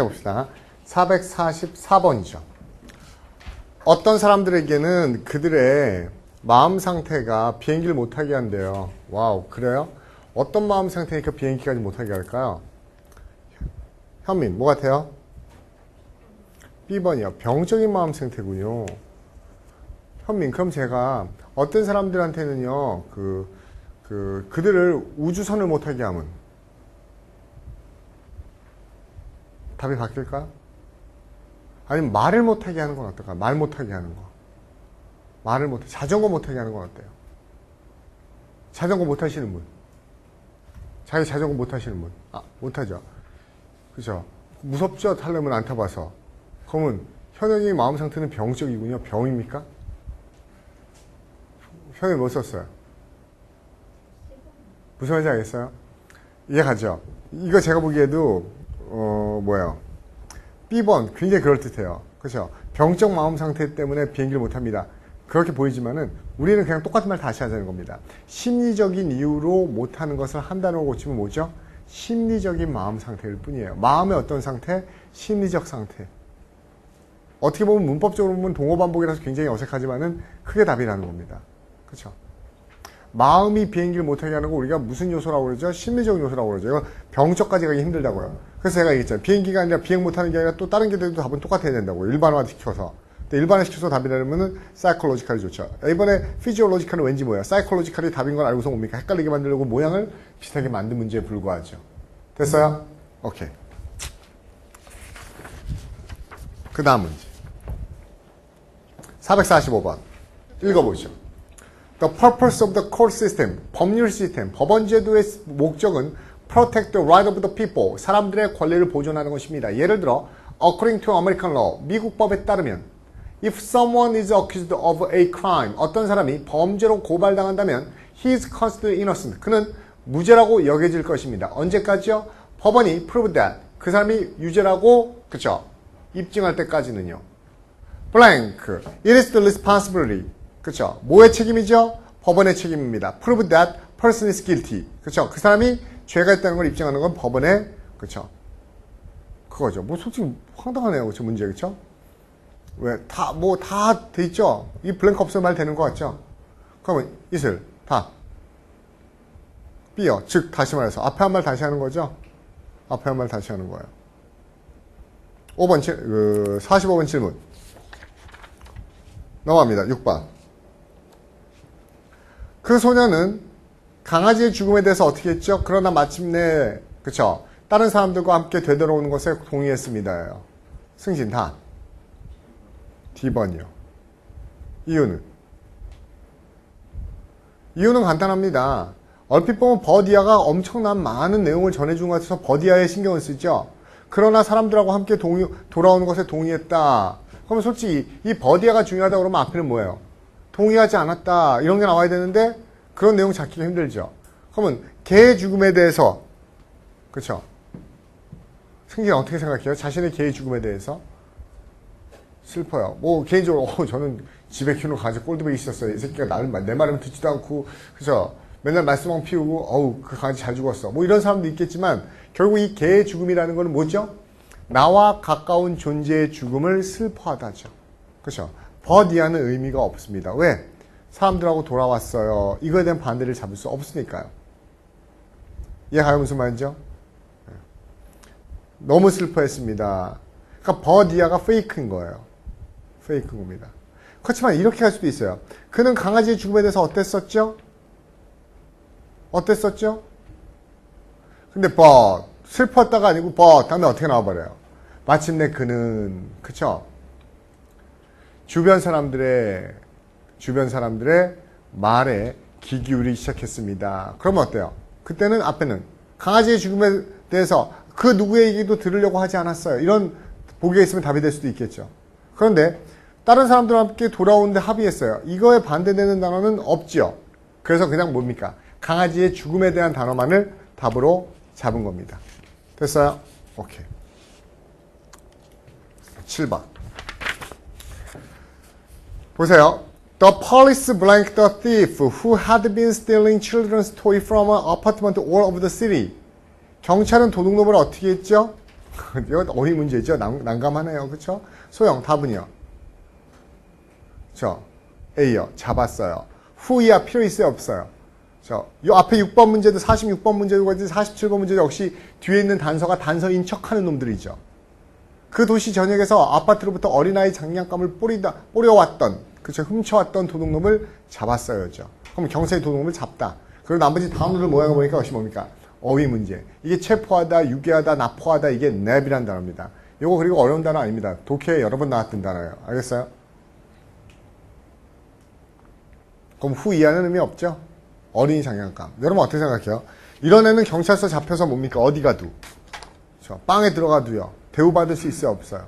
봅시다. 444번이죠. 어떤 사람들에게는 그들의 마음 상태가 비행기를 못하게 한대요. 와우, 그래요? 어떤 마음 상태니까 비행기까지 못하게 할까요? 현민, 뭐 같아요? B번이요. 병적인 마음 상태군요. 현민, 그럼 제가 어떤 사람들한테는요, 그들을 우주선을 못하게 하면 답이 바뀔까요? 아니면 말을 못하게 하는 건 어떨까요? 말 못하게 하는 거. 말을 못해. 자전거 못하게 하는 건 어때요? 자전거 못하시는 분. 자기 자전거 못하시는 분. 아, 못하죠. 그죠? 무섭죠? 타려면 안 타봐서. 그러면 현영이 마음 상태는 병적이군요. 병입니까? 현영이 뭐 썼어요? 무슨 말인지 알겠어요? 이해가죠? 이거 제가 보기에도 뭐예요? B번 굉장히 그럴듯해요. 그렇죠? 병적 마음 상태 때문에 비행기를 못합니다. 그렇게 보이지만은 우리는 그냥 똑같은 말 다시 하자는 겁니다. 심리적인 이유로 못하는 것을 한 단어로 고치면 뭐죠? 심리적인 마음 상태일 뿐이에요. 마음의 어떤 상태? 심리적 상태. 어떻게 보면 문법적으로 보면 동어 반복이라서 굉장히 어색하지만은 크게 답이라는 겁니다. 그렇죠? 마음이 비행기를 못하게 하는 거 우리가 무슨 요소라고 그러죠? 심리적 요소라고 그러죠. 이거 병적까지 가기 힘들다고요. 그래서 제가 얘기했잖아요. 비행기가 아니라 비행 못하는 게 아니라 또 다른 게 돼도 답은 똑같아야 된다고요. 일반화 시켜서. 근데 일반화 시켜서 답이라면은 사이콜로지컬이 좋죠. 이번에 피지올로지컬은 왠지 뭐예요? 사이콜로지컬이 답인 걸 알고서 뭡니까? 헷갈리게 만들려고 모양을 비슷하게 만든 문제에 불과하죠. 됐어요? 오케이. 그 다음 문제. 445번. 읽어보죠. The purpose of the court system, 법률 시스템, 법원 제도의 목적은 protect the right of the people, 사람들의 권리를 보존하는 것입니다. 예를 들어, according to American law, 미국 법에 따르면 if someone is accused of a crime, 어떤 사람이 범죄로 고발당한다면 he is considered innocent, 그는 무죄라고 여겨질 것입니다. 언제까지요? 법원이 prove that, 그 사람이 유죄라고, 그쵸? 입증할 때까지는요. blank, it is the responsibility, 그쵸? 뭐의 책임이죠? 법원의 책임입니다. prove that person is guilty, 그쵸? 그 사람이 죄가 있다는 걸 입증하는 건 법원의, 그쵸? 그거죠. 뭐 솔직히 황당하네요. 그쵸? 문제, 그쵸? 왜? 다 돼 있죠? 이 블랭크 없으면 말 되는 것 같죠? 그러면 it을, 다. B요. 즉, 다시 말해서. 앞에 한 말 다시 하는 거죠? 앞에 한 말 다시 하는 거예요. 45번 질문. 넘어갑니다. 6번. 그 소녀는 강아지의 죽음에 대해서 어떻게 했죠? 그러나 마침내, 그쵸? 다른 사람들과 함께 되돌아오는 것에 동의했습니다. 승진, 다. D번이요. 이유는 간단합니다. 얼핏 보면 버디아가 엄청난 많은 내용을 전해준 것 같아서 버디아에 신경을 쓰죠. 그러나 사람들하고 함께 돌아오는 것에 동의했다. 그러면 솔직히 이 버디아가 중요하다 그러면 앞에는 뭐예요? 동의하지 않았다. 이런 게 나와야 되는데 그런 내용 찾기가 힘들죠. 그러면 개의 죽음에 대해서, 그렇죠? 승진이 어떻게 생각해요? 자신의 개의 죽음에 대해서? 슬퍼요. 뭐 개인적으로 저는 집에 키우는 강아지 꼴드백이 있었어요. 이 새끼가 내 말은 듣지도 않고, 그죠? 맨날 말썽만 피우고 그 강아지 잘 죽었어. 뭐 이런 사람도 있겠지만 결국 이 개의 죽음이라는 거는 뭐죠? 나와 가까운 존재의 죽음을 슬퍼하다죠. 그렇죠? 버디아는 의미가 없습니다. 왜? 사람들하고 돌아왔어요. 이거에 대한 반대를 잡을 수 없으니까요. 이해가요? 무슨 말이죠? 너무 슬퍼했습니다. 그러니까 버디아가 페이크인 거예요. 페이크인 겁니다. 그렇지만 이렇게 할 수도 있어요. 그는 강아지의 죽음에 대해서 어땠었죠? 근데 슬펐다가 아니고 다음에 어떻게 나와버려요? 마침내 그는, 그쵸? 주변 사람들의 말에 귀 기울이기 시작했습니다. 그러면 어때요? 그때는 앞에는 강아지의 죽음에 대해서 그 누구의 얘기도 들으려고 하지 않았어요. 이런 보기가 있으면 답이 될 수도 있겠죠. 그런데 다른 사람들과 함께 돌아오는데 합의했어요. 이거에 반대되는 단어는 없지요. 그래서 그냥 뭡니까? 강아지의 죽음에 대한 단어만을 답으로 잡은 겁니다. 됐어요? 오케이. 7번. 보세요. The police blanked the thief who had been stealing children's toys from an apartment all over the city. 경찰은 도둑놈을 어떻게 했죠? 이건 어휘 문제죠. 난감하네요. 그쵸? 소영, 답은요? A요. 잡았어요. 후이야 필요 있어요? 없어요? 이 앞에 6번 문제도 46번 문제도 47번 문제도 역시 뒤에 있는 단서가 단서인 척하는 놈들이죠. 그 도시 전역에서 아파트로부터 어린아이 장난감을 뿌려왔던, 그쵸? 훔쳐왔던 도둑놈을 잡았어요죠. 그럼 경찰이 도둑놈을 잡다. 그리고 나머지 단어를 모양을 보니까 역시 뭡니까? 어휘 문제. 이게 체포하다, 유괴하다, 납포하다, 이게 냅이라는 단어입니다. 이거 그리고 어려운 단어 아닙니다. 독해에 여러 번 나왔던 단어예요. 알겠어요? 그럼 후이하는 의미 없죠? 어린이 장난감. 여러분 어떻게 생각해요? 이런 애는 경찰서 잡혀서 뭡니까? 어디 가도. 빵에 들어가도요. 대우받을 수 있어요? 없어요?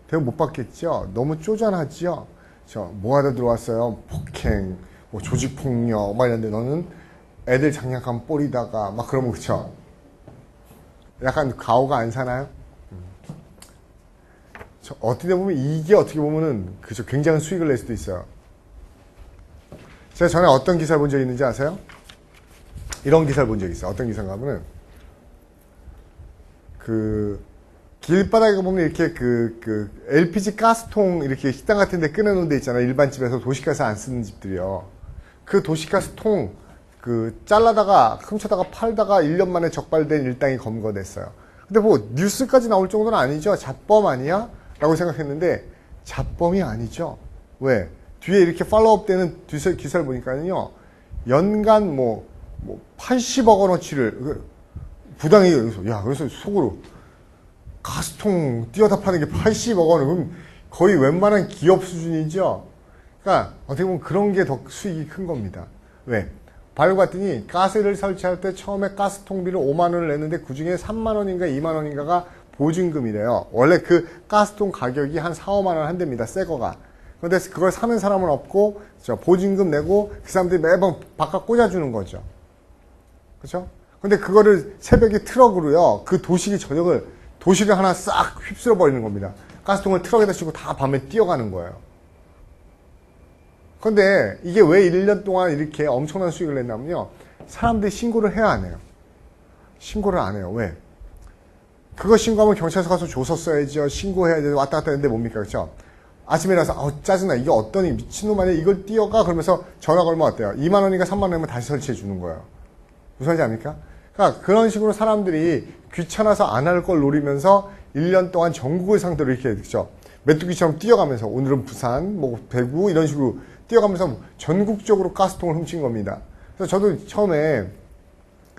대우 못 받겠죠? 너무 쪼잔하죠? 뭐 하다 들어왔어요? 폭행, 뭐 조직폭력, 막 이런데 너는 애들 장난감 뿌리다가 막 그러면 그쵸? 약간 가오가 안 사나요? 어떻게 보면 이게 어떻게 보면은 그죠? 굉장한 수익을 낼 수도 있어요. 제가 전에 어떤 기사를 본 적이 있는지 아세요? 이런 기사를 본 적이 있어요. 어떤 기사인가 하면은 길바닥에 보면 이렇게 LPG 가스통 이렇게 식당 같은 데 끊어놓은 데 있잖아요. 일반 집에서 도시가스 안 쓰는 집들이요. 그 도시가스 통 잘라다가 훔쳐다가 팔다가 1년 만에 적발된 일당이 검거됐어요. 근데 뭐 뉴스까지 나올 정도는 아니죠. 잡범 아니야? 라고 생각했는데 잡범이 아니죠. 왜? 뒤에 이렇게 팔로우업 되는 기사를 보니까요. 연간 80억 원어치를 부당히 그래서 속으로 가스통 띄어다 파는 게 80억 원, 그럼 거의 웬만한 기업 수준이죠. 그러니까 어떻게 보면 그런 게 더 수익이 큰 겁니다. 왜? 발굴봤더니 가스를 설치할 때 처음에 가스통비를 5만 원을 냈는데 그중에 3만 원인가 2만 원인가가 보증금이래요. 원래 그 가스통 가격이 한 4, 5만 원 한답니다. 새 거가. 그런데 그걸 사는 사람은 없고 보증금 내고 그 사람들이 매번 바깥 꽂아주는 거죠. 그렇죠? 근데 그거를 새벽에 트럭으로요. 그 도시를 하나 싹 휩쓸어 버리는 겁니다. 가스통을 트럭에다 싣고 다 밤에 뛰어가는 거예요. 근데 이게 왜 1년 동안 이렇게 엄청난 수익을 냈냐면요. 사람들이 신고를 해야 안 해요. 신고를 안 해요. 왜? 그거 신고하면 경찰서 가서 조서 써야죠. 신고해야 돼요. 왔다 갔다 했는데 뭡니까? 그렇죠? 아침에 일어나서 짜증나. 이게 어떠니 미친놈 아니야. 이걸 뛰어가. 그러면서 전화 걸면 어때요? 2만 원인가 3만 원이면 다시 설치해 주는 거예요. 무슨 말인지 압니까? 그러니까 그런 식으로 사람들이 귀찮아서 안 할 걸 노리면서 1년 동안 전국을 상대로 이렇게 그렇죠? 메뚜기처럼 뛰어가면서 오늘은 부산, 대구 이런 식으로 뛰어가면서 전국적으로 가스통을 훔친 겁니다. 그래서 저도 처음에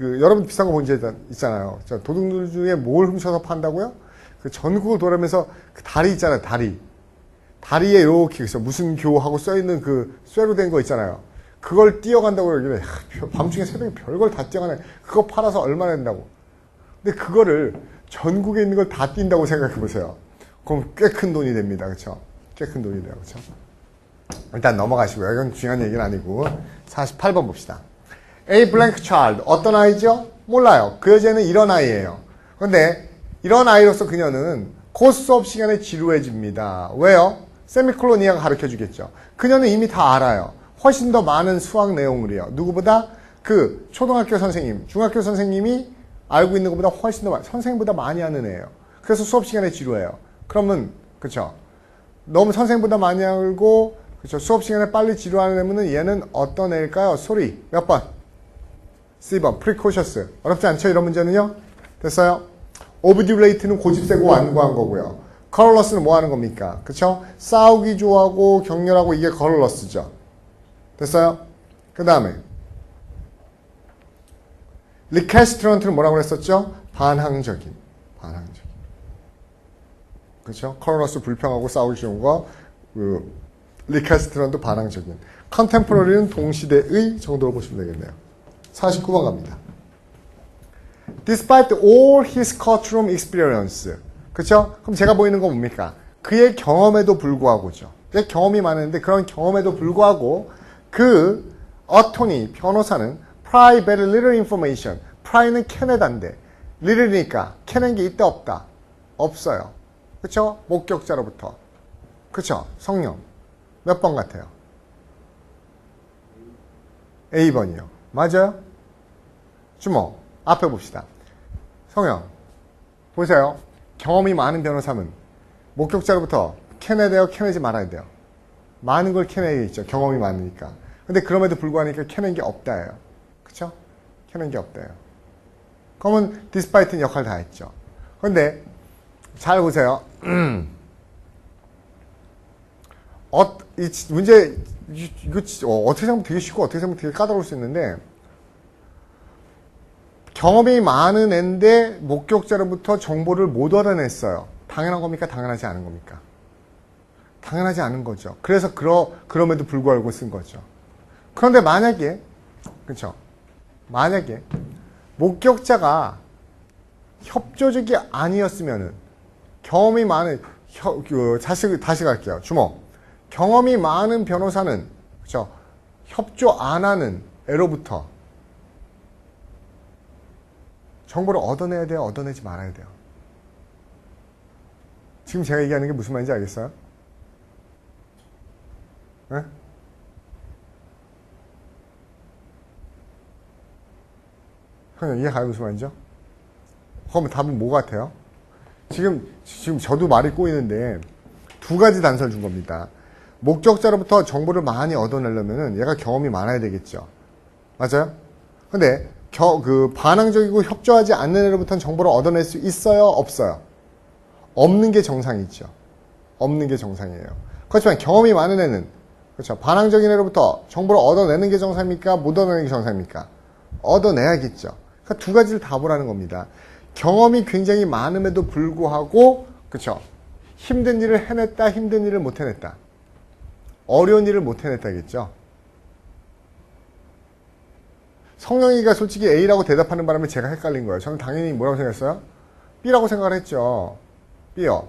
여러분 비싼 거 본 적 있잖아요. 도둑들 중에 뭘 훔쳐서 판다고요? 전국을 돌아면서 그 다리 있잖아요. 다리에 이렇게 무슨 교하고 써있는 쇠로 된 거 있잖아요. 그걸 뛰어간다고 그러길래 밤중에 새벽에 별걸 다 뛰어가네. 그거 팔아서 얼마나 된다고. 근데 그거를 전국에 있는 걸 다 뛴다고 생각해 보세요. 그럼 꽤 큰 돈이 됩니다. 그렇죠? 꽤 큰 돈이 돼요. 그렇죠? 일단 넘어가시고요. 이건 중요한 얘기는 아니고 48번 봅시다. A blank child. 어떤 아이죠? 몰라요. 그 여자는 이런 아이예요. 그런데 이런 아이로서 그녀는 곧 수업 시간에 지루해집니다. 왜요? 세미콜로니아가 가르쳐 주겠죠. 그녀는 이미 다 알아요. 훨씬 더 많은 수학 내용을요. 누구보다 초등학교 선생님, 중학교 선생님이 알고 있는 것보다 훨씬 더 선생님보다 많이 하는 애예요. 그래서 수업 시간에 지루해요. 그러면 그렇죠. 너무 선생님보다 많이 알고 그렇죠. 수업 시간에 빨리 지루하는 애는 얘는 어떤 애일까요? 소리 몇 번? C번 precocious. 어렵지 않죠? 이런 문제는요. 됐어요? obdurate는 고집세고 완고한 거고요. colorless는 뭐 하는 겁니까? 그렇죠? 싸우기 좋아하고 격렬하고 이게 colorless죠. 됐어요? 그 다음에 recalcitrant는 뭐라고 그랬었죠? 반항적인. 그렇죠? colorless 불평하고 싸우기 좋은 거. recalcitrant도 반항적인. contemporary는 동시대의 정도로 보시면 되겠네요. 49번 갑니다. Despite all his courtroom experience. 그렇죠? 그럼 제가 보이는 건 뭡니까? 그의 경험에도 불구하고죠. 그의 경험이 많은데 그런 경험에도 불구하고 그 어토니 변호사는 pry very little information. pry는 캐내다인데 little니까 캐낸 게 있다 없다? 없어요. 그렇죠? 목격자로부터. 그렇죠? 성령. 몇 번 같아요? A번이요. 맞아요? 주목. 앞에 봅시다. 성형. 보세요. 경험이 많은 변호사는 목격자로부터 캐내야 돼요? 캐내지 말아야 돼요? 많은 걸 캐내야겠죠. 경험이 많으니까. 근데 그럼에도 불구하고 캐낸 게 없다예요. 그쵸? 캐낸 게 없다예요. 그러면 디스파이트는 역할 다 했죠. 그런데 잘 보세요. 이 문제 이거 어떻게 생각하면 되게 쉽고 어떻게 생각하면 되게 까다로울 수 있는데, 경험이 많은 앤데 목격자로부터 정보를 못 얻어냈어요. 당연한 겁니까? 당연하지 않은 겁니까? 당연하지 않은 거죠. 그래서 그럼에도 불구하고 쓴 거죠. 그런데 만약에, 그렇죠? 만약에 목격자가 협조적이 아니었으면은, 경험이 많은 다시 갈게요. 주목. 경험이 많은 변호사는, 그렇죠? 협조 안 하는 애로부터 정보를 얻어내야 돼요? 얻어내지 말아야 돼요? 지금 제가 얘기하는 게 무슨 말인지 알겠어요? 네? 형님, 이해가요? 무슨 말인지? 그러면 답은 뭐 같아요? 지금 저도 말이 꼬이는데 두 가지 단서를 준 겁니다. 목격자로부터 정보를 많이 얻어내려면은 얘가 경험이 많아야 되겠죠. 맞아요? 근데 반항적이고 협조하지 않는 애로부터는 정보를 얻어낼 수 있어요? 없어요? 없는 게 정상이죠. 없는 게 정상이에요. 그렇지만 경험이 많은 애는, 그렇죠? 반항적인 애로부터 정보를 얻어내는 게 정상입니까? 못 얻어내는 게 정상입니까? 얻어내야겠죠. 그러니까 두 가지를 다 보라는 겁니다. 경험이 굉장히 많음에도 불구하고, 그렇죠? 힘든 일을 해냈다, 힘든 일을 못 해냈다. 어려운 일을 못 해냈다겠죠. 성령이가 솔직히 A라고 대답하는 바람에 제가 헷갈린 거예요. 저는 당연히 뭐라고 생각했어요? B라고 생각을 했죠. B요.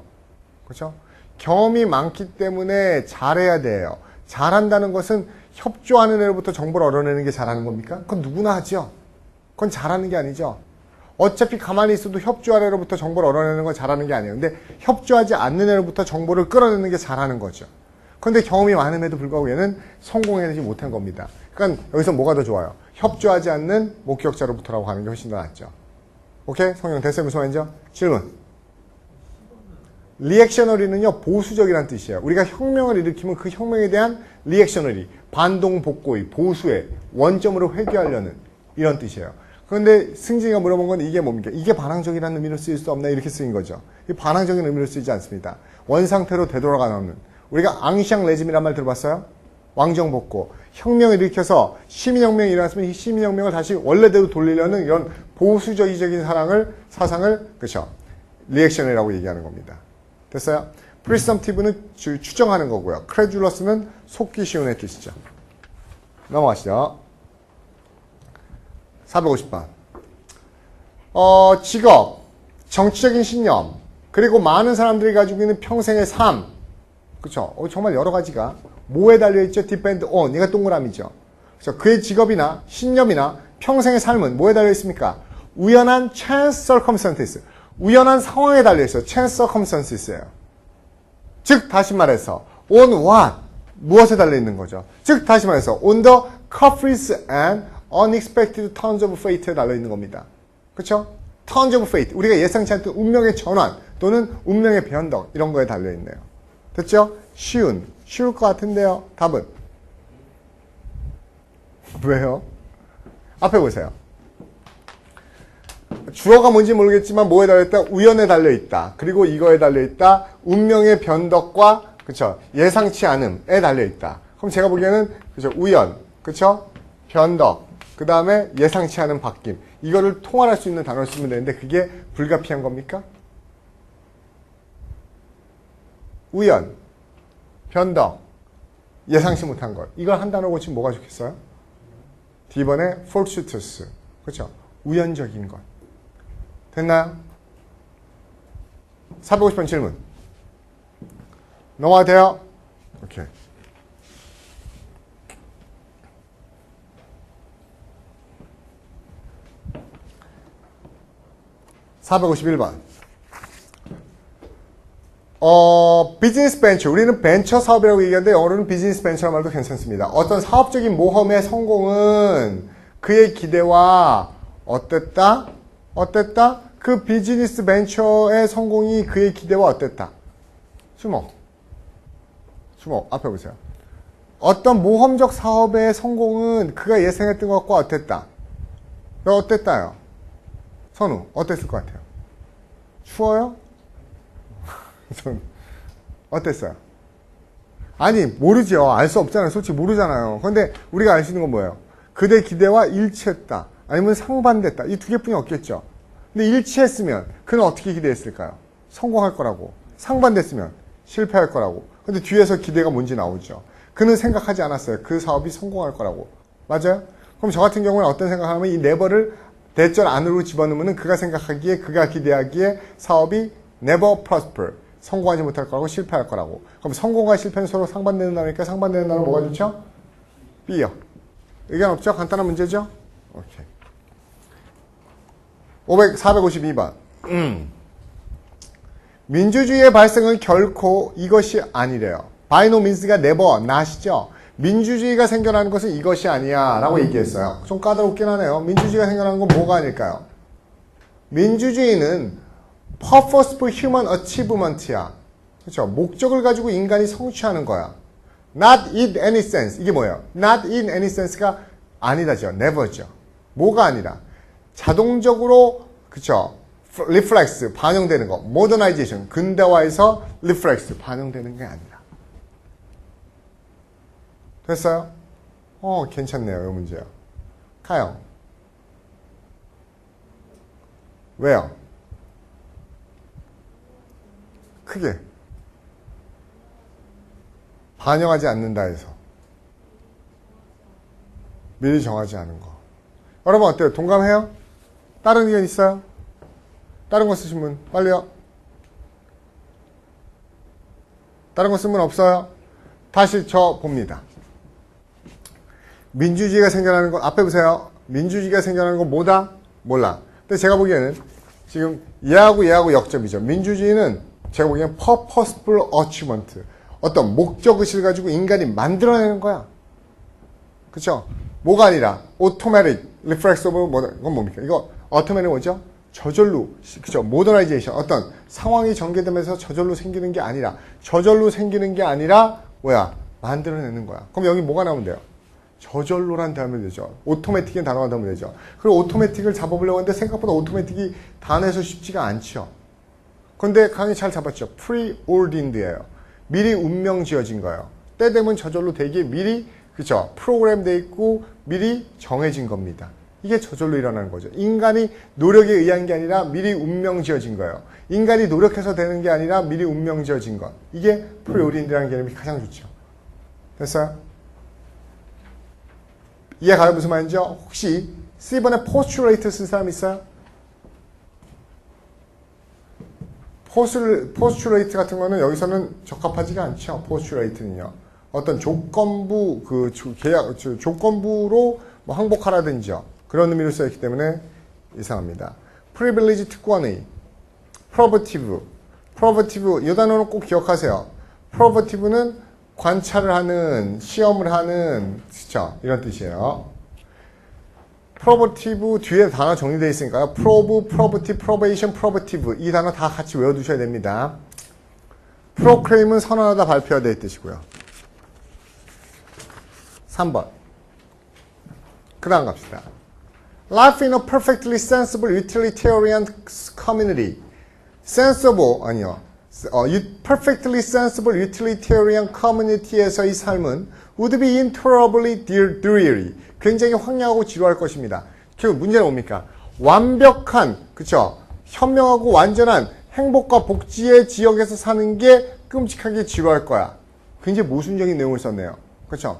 그렇죠? 경험이 많기 때문에 잘해야 돼요. 잘한다는 것은 협조하는 애로부터 정보를 얻어내는 게 잘하는 겁니까? 그건 누구나 하죠. 그건 잘하는 게 아니죠. 어차피 가만히 있어도 협조하는 애로부터 정보를 얻어내는 건 잘하는 게 아니에요. 근데 협조하지 않는 애로부터 정보를 끌어내는 게 잘하는 거죠. 그런데 경험이 많음에도 불구하고 얘는 성공해내지 못한 겁니다. 그러니까 여기서 뭐가 더 좋아요? 협조하지 않는 목격자로부터라고 하는 게 훨씬 더 낫죠. 오케이? 성령 됐어요? 무슨 말이죠? 질문. 리액셔너리는요, 보수적이라는 뜻이에요. 우리가 혁명을 일으키면 그 혁명에 대한 리액셔너리, 반동복고의, 보수의 원점으로 회귀하려는 이런 뜻이에요. 그런데 승진이가 물어본 건 이게 뭡니까? 이게 반항적이라는 의미로 쓰일 수 없나? 이렇게 쓰인 거죠. 이 반항적인 의미로 쓰이지 않습니다. 원상태로 되돌아가는. 우리가 앙샹 레짐이란 말 들어봤어요? 왕정복고. 혁명을 일으켜서 시민혁명이 일어났으면 이 시민혁명을 다시 원래대로 돌리려는 이런 보수적인 사상을, 그렇죠? 리액션이라고 얘기하는 겁니다. 됐어요? 프리썸티브는 추정하는 거고요. 크레줄러스는 속기 쉬운의 뜻이죠. 넘어가시죠. 450번. 직업, 정치적인 신념, 그리고 많은 사람들이 가지고 있는 평생의 삶. 그쵸? 정말 여러 가지가 뭐에 달려있죠? depend on. 얘가 동그라미죠. 그래서 그의 직업이나 신념이나 평생의 삶은 뭐에 달려있습니까? 우연한 chance circumstances. 우연한 상황에 달려있어요. chance circumstances예요. 즉, 다시 말해서 on what? 무엇에 달려있는 거죠. 즉, 다시 말해서 on the caprice and unexpected turns of fate에 달려있는 겁니다. 그쵸? turns of fate. 우리가 예상치 않던 운명의 전환 또는 운명의 변덕 이런 거에 달려있네요. 됐죠? 쉬울 것 같은데요. 답은? 왜요? 앞에 보세요. 주어가 뭔지 모르겠지만 뭐에 달려있다? 우연에 달려있다. 그리고 이거에 달려있다. 운명의 변덕과, 그쵸? 예상치 않음에 달려있다. 그럼 제가 보기에는, 그쵸? 우연, 그쵸? 변덕, 그 다음에 예상치 않은 바뀜. 이거를 통할할 수 있는 단어를 쓰면 되는데 그게 불가피한 겁니까? 우연, 변덕, 예상치 못한 것. 이걸 한 단어 고치면 뭐가 좋겠어요? D번에 fortuitous. 그렇죠? 우연적인 것. 됐나요? 450번 질문. 넘어가도 돼요? 오케이. (451번) 비즈니스 벤처. 우리는 벤처 사업이라고 얘기하는데 영어로는 비즈니스 벤처라는 말도 괜찮습니다. 어떤 사업적인 모험의 성공은 그의 기대와 어땠다? 그 비즈니스 벤처의 성공이 그의 기대와 어땠다? 주목. 앞에 보세요. 어떤 모험적 사업의 성공은 그가 예상했던 것과 어땠다? 어땠다요? 선우, 어땠을 것 같아요? 추워요? 어땠어요? 아니, 모르죠. 알 수 없잖아요. 솔직히 모르잖아요. 근데 우리가 알 수 있는 건 뭐예요? 그대 기대와 일치했다. 아니면 상반됐다. 이 두 개뿐이 없겠죠. 근데 일치했으면 그는 어떻게 기대했을까요? 성공할 거라고. 상반됐으면 실패할 거라고. 근데 뒤에서 기대가 뭔지 나오죠. 그는 생각하지 않았어요. 그 사업이 성공할 거라고. 맞아요? 그럼 저 같은 경우는 어떤 생각하면 이 never를 대절 안으로 집어넣으면 그가 생각하기에, 그가 기대하기에 사업이 never prosper. 성공하지 못할 거라고, 실패할 거라고. 그럼 성공과 실패는 서로 상반되는 단어니까 상반되는 단어 뭐가 좋죠? B요. 의견 없죠? 간단한 문제죠? 오케이. 452번. 민주주의의 발생은 결코 이것이 아니래요. by no means가 never, not이죠. 민주주의가 생겨나는 것은 이것이 아니야 라고 얘기했어요. 좀 까다롭긴 하네요. 민주주의가 생겨나는 건 뭐가 아닐까요? 민주주의는 purposeful human achievement야. 그렇죠? 목적을 가지고 인간이 성취하는 거야. not in any sense. 이게 뭐예요? not in any sense가 아니다죠. never죠. 뭐가 아니라 자동적으로 그렇죠? reflex 반영되는 거. modernization 근대화에서 reflex 반영되는 게 아니라. 됐어요? 괜찮네요. 이 문제요. 가요. 왜요? 크게 반영하지 않는다 해서 미리 정하지 않은 거. 여러분 어때요? 동감해요? 다른 의견 있어요? 다른 거 쓰신 분 빨리요. 다른 거 쓴 분 없어요? 다시 저 봅니다. 민주주의가 생겨나는 건 앞에 보세요. 민주주의가 생겨나는 건 뭐다? 몰라. 근데 제가 보기에는 지금 얘하고 역점이죠. 민주주의는 제가 보기에는 purposeful achievement. 어떤 목적의식을 가지고 인간이 만들어내는 거야. 그쵸? 뭐가 아니라 automatic, reflexive, 이건 뭡니까? 이거 automatic 뭐죠? 저절로, 그쵸? modernization. 어떤 상황이 전개되면서 저절로 생기는 게 아니라 뭐야? 만들어내는 거야. 그럼 여기 뭐가 나오면 돼요? 저절로란 단어면 되죠. 오토매틱인 단어가 나오면 되죠. 그리고 오토매틱을 잡아보려고 하는데 생각보다 오토매틱이 단어에서 쉽지가 않죠. 그런데 강의 잘 잡았죠. preordained예요. 미리 운명 지어진 거예요. 때 되면 저절로 되게 미리 그쵸? 프로그램 돼 있고 미리 정해진 겁니다. 이게 저절로 일어나는 거죠. 인간이 노력에 의한 게 아니라 미리 운명 지어진 거예요. 인간이 노력해서 되는 게 아니라 미리 운명 지어진 것. 이게 preordained라는 개념이 가장 좋죠. 됐어요? 이해가요? 무슨 말인지요? 혹시 C번에 postulate 쓴 사람 있어요? postulate 같은 거는 여기서는 적합하지가 않죠. postulate는요. 어떤 조건부, 조건부로 뭐 항복하라든지요. 그런 의미로 쓰였기 때문에 이상합니다. privilege 특권의, probative, 이 단어는 꼭 기억하세요. probative는 관찰을 하는, 시험을 하는, 그쵸? 이런 뜻이에요. probative 뒤에 단어 정리되어 있으니까요. probe, probative, probation, probative 이 단어 다 같이 외워두셔야 됩니다. proclaim은 선언하다, 발표하다 이 뜻이고요. 3번. 그 다음 갑시다. Life in a perfectly sensible utilitarian community. sensible, 아니요. perfectly sensible utilitarian community에서의 삶은 would be intolerably dreary. 굉장히 황량하고 지루할 것입니다. 결국 문제는 뭡니까? 완벽한, 그쵸? 현명하고 완전한 행복과 복지의 지역에서 사는 게 끔찍하게 지루할 거야. 굉장히 모순적인 내용을 썼네요. 그쵸?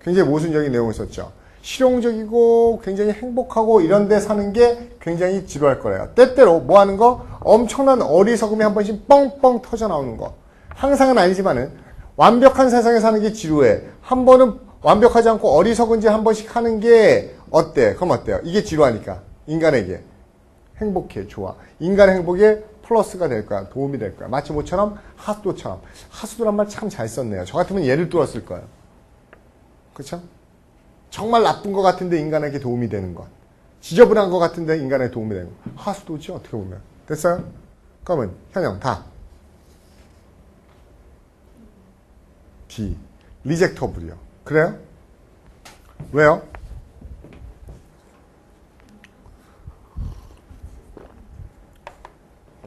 굉장히 모순적인 내용을 썼죠. 실용적이고 굉장히 행복하고 이런 데 사는 게 굉장히 지루할 거래요. 때때로 뭐 하는 거? 엄청난 어리석음이 한 번씩 뻥뻥 터져 나오는 거. 항상은 아니지만은 완벽한 세상에 사는 게 지루해. 한 번은 완벽하지 않고 어리석은 짓 한 번씩 하는 게 어때? 그럼 어때요? 이게 지루하니까. 인간에게. 행복해. 좋아. 인간의 행복에 플러스가 될 거야. 도움이 될 거야. 마치 뭐처럼? 하수도처럼. 하수도란 말 참 잘 썼네요. 저 같으면 예를 들었을 거예요. 그쵸? 정말 나쁜 것 같은데 인간에게 도움이 되는 것. 지저분한 것 같은데 인간에 도움이 되는 거. 하수도죠, 어떻게 보면. 됐어요? 그러면 현영 다 D. 리젝터블이요. 그래요? 왜요?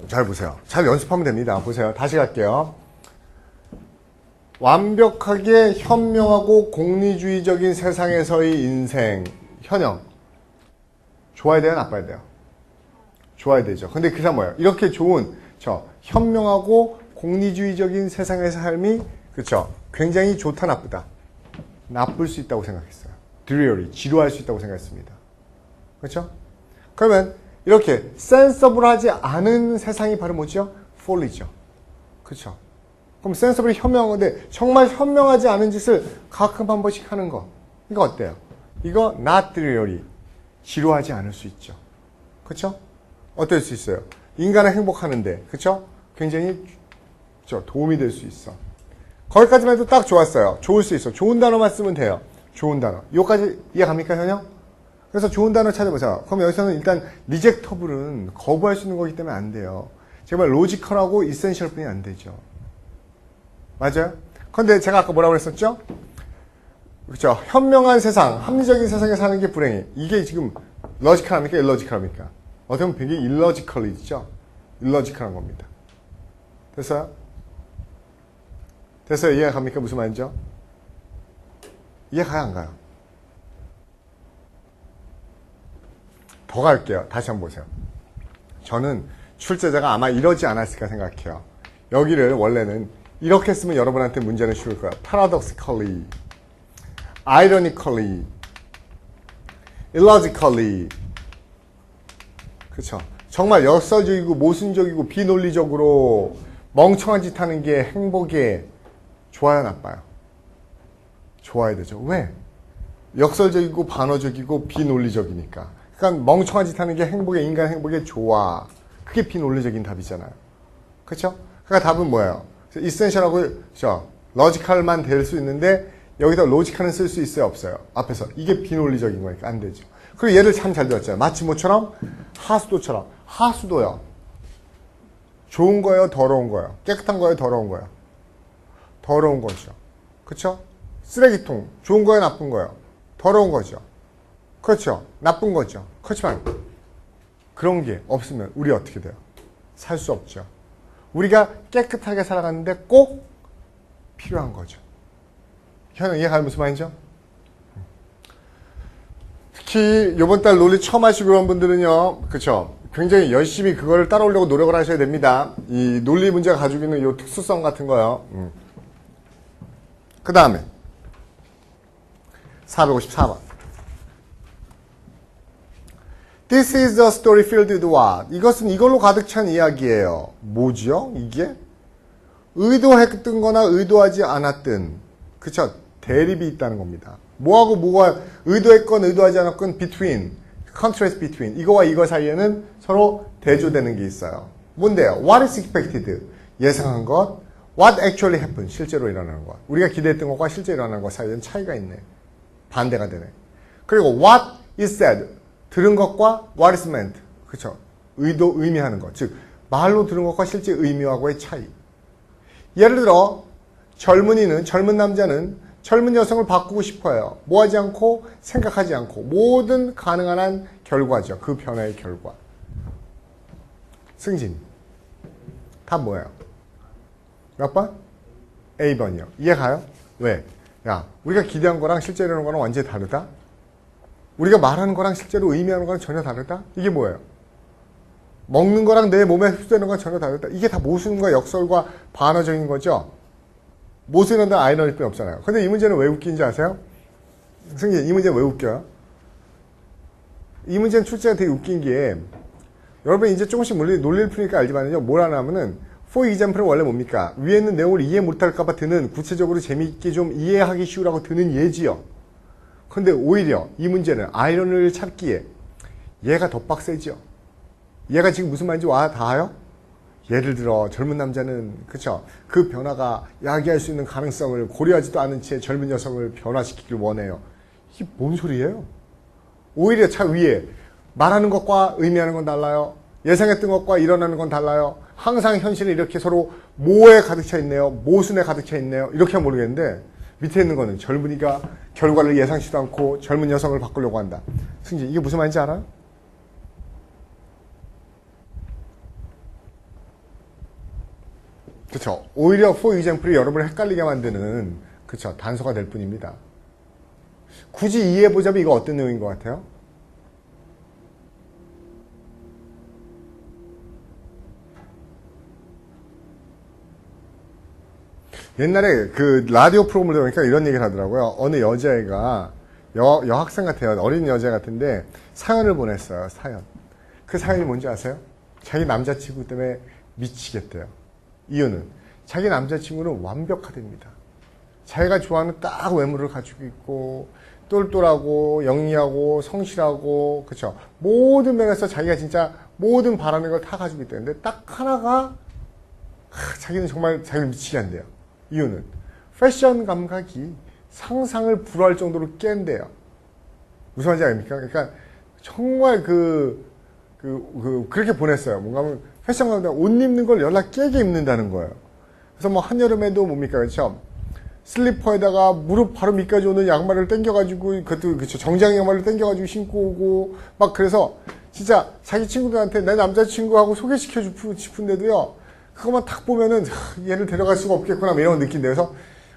잘 보세요. 잘 연습하면 됩니다. 보세요. 다시 갈게요. 완벽하게 현명하고 공리주의적인 세상에서의 인생. 현영. 좋아야 돼요? 나빠야 돼요? 좋아야 되죠. 근데 그 사람 뭐예요? 이렇게 좋은 현명하고 공리주의적인 세상의 삶이 그쵸? 굉장히 좋다 나쁘다? 나쁠 수 있다고 생각했어요. dreary, 지루할 수 있다고 생각했습니다. 그렇죠? 그러면 이렇게 센서블하지 않은 세상이 바로 뭐죠? folly죠. 그렇죠? 그럼 센서블이 현명한데 정말 현명하지 않은 짓을 가끔 한 번씩 하는 거. 이거 어때요? 이거 not dreary, 지루하지 않을 수 있죠. 그렇죠? 어떨 수 있어요? 인간은 행복하는데, 그렇죠? 굉장히 도움이 될 수 있어. 거기까지만 해도 딱 좋았어요. 좋을 수 있어. 좋은 단어만 쓰면 돼요. 좋은 단어. 여기까지 이해갑니까, 현영? 그래서 좋은 단어 찾아보세요. 그럼 여기서는 일단 리젝터블은 거부할 수 있는 거기 때문에 안 돼요. 정말 로지컬하고 이센셜 뿐이 안 되죠. 맞아요? 그런데 제가 아까 뭐라고 그랬었죠? 그렇죠? 현명한 세상, 합리적인 세상에 사는 게 불행해. 이게 지금 러지컬합니까? 일러지컬합니까? 어떻게 보면 되게 일러지컬이죠? 일러지컬한 겁니다. 됐어요? 됐어요? 이해가 갑니까? 무슨 말인지요? 이해가요? 안 가요? 더 갈게요. 다시 한번 보세요. 저는 출제자가 아마 이러지 않았을까 생각해요. 여기를 원래는 이렇게 쓰면 여러분한테 문제는 쉬울 거야. paradoxically, ironically, illogically. 그쵸? 정말 역설적이고 모순적이고 비논리적으로 멍청한 짓 하는 게 행복에 좋아요, 나빠요? 좋아야 되죠. 왜? 역설적이고 반어적이고 비논리적이니까. 그러니까 멍청한 짓 하는 게 행복에, 인간 행복에 좋아. 그게 비논리적인 답이잖아요. 그렇죠? 그러니까 답은 뭐예요? 이센셜하고 러지컬만 될 수 있는데 여기다 로지컬은 쓸 수 있어요, 없어요? 앞에서. 이게 비논리적인 거니까 안 되죠. 그리고 얘를 참 잘 들었잖아요. 마치 뭐처럼? 하수도처럼. 하수도요. 좋은 거예요, 더러운 거예요? 깨끗한 거예요, 더러운 거예요? 더러운 거죠. 그렇죠? 쓰레기통. 좋은 거예요, 나쁜 거예요? 더러운 거죠. 그렇죠? 나쁜 거죠. 그렇지만 그런 게 없으면 우리 어떻게 돼요? 살 수 없죠. 우리가 깨끗하게 살아가는데 꼭 필요한 거죠. 현영 이해가요? 무슨 말이죠? 특히 이번 달 논리 처음 하시고 그런 분들은요. 그렇죠? 굉장히 열심히 그거를 따라오려고 노력을 하셔야 됩니다. 이 논리 문제가 가지고 있는 이 특수성 같은 거요. 그 다음에 454번. This is a story filled with what? 이것은 이걸로 가득 찬 이야기예요. 뭐죠? 이게? 의도했든 거나 의도하지 않았든 그쵸? 대립이 있다는 겁니다. 뭐하고 뭐가 의도했건 의도하지 않았건 between, contrast between 이거와 이거 사이에는 서로 대조되는 게 있어요. 뭔데요? What is expected? 예상한 것. What actually happened? 실제로 일어나는 것. 우리가 기대했던 것과 실제 일어나는 것 사이에는 차이가 있네. 반대가 되네. 그리고 what is said? 들은 것과 what is meant. 그쵸? 의미하는 것. 즉, 말로 들은 것과 실제 의미하고의 차이. 예를 들어, 젊은 남자는 젊은 여성을 바꾸고 싶어요. 뭐 하지 않고, 생각하지 않고. 모든 가능한 한 결과죠. 그 변화의 결과. 승진. 답 뭐예요? 몇 번? A번이요. 이해가요? 왜? 야, 우리가 기대한 거랑 실제 이러는 거랑 완전히 다르다? 우리가 말하는 거랑 실제로 의미하는 거랑 전혀 다르다? 이게 뭐예요? 먹는 거랑 내 몸에 흡수되는 건 전혀 다르다? 이게 다 모순과 역설과 반어적인 거죠? 모순은 다 아이러니일 뿐 없잖아요. 근데 이 문제는 왜 웃긴지 아세요? 승진, 이 문제는 왜 웃겨요? 이 문제는 출제가 되게 웃긴 게 여러분 이제 조금씩 논리를 푸니까 알지만요. 뭘 하냐면은 for example은 원래 뭡니까? 위에 있는 내용을 이해 못할까봐 드는 구체적으로 재미있게 좀 이해하기 쉬우라고 드는 예지요. 근데 오히려 이 문제는 아이러니를 찾기에 얘가 더 빡세죠. 얘가 지금 무슨 말인지 와 닿아요? 예를 들어 젊은 남자는 그쵸? 그 변화가 야기할 수 있는 가능성을 고려하지도 않은 채 젊은 여성을 변화시키길 원해요. 이게 뭔 소리예요? 오히려 차 위에 말하는 것과 의미하는 건 달라요. 예상했던 것과 일어나는 건 달라요. 항상 현실에 이렇게 서로 모에 가득 차 있네요. 모순에 가득 차 있네요. 이렇게 하면 모르겠는데 밑에 있는 거는 젊은이가 결과를 예상치도 않고 젊은 여성을 바꾸려고 한다. 승진, 이게 무슨 말인지 알아요? 그렇죠. 오히려 for example이 여러분을 헷갈리게 만드는 그렇죠. 단서가 될 뿐입니다. 굳이 이해해보자면 이거 어떤 내용인 것 같아요? 옛날에 그 라디오 프로그램을 들으니까 이런 얘기를 하더라고요. 어느 여자애가 여학생 같아요. 어린 여자 같은데 사연을 보냈어요. 사연. 그 사연이 뭔지 아세요? 자기 남자친구 때문에 미치겠대요. 이유는 자기 남자친구는 완벽하답니다. 자기가 좋아하는 딱 외모를 가지고 있고 똘똘하고 영리하고 성실하고 그쵸 모든 면에서 자기가 진짜 모든 바라는 걸 다 가지고 있다는데 딱 하나가 자기는 정말 자기를 미치게 한대요. 이유는 패션 감각이 상상을 불허할 정도로 깬대요. 무슨 말인지 아닙니까? 그러니까 정말 그렇게 보냈어요. 뭔가 하면 패션 감각, 옷 입는 걸 연락 깨게 입는다는 거예요. 그래서 뭐 한여름에도 뭡니까? 그렇죠? 슬리퍼에다가 무릎 바로 밑까지 오는 양말을 당겨가지고 그것도 그쵸 정장 양말을 당겨가지고 신고 오고 막 그래서 진짜 자기 친구들한테 내 남자친구하고 소개시켜 주고 싶은데도요 그것만 딱 보면은 얘를 데려갈 수가 없겠구나 이런 거 느낀대요. 그래서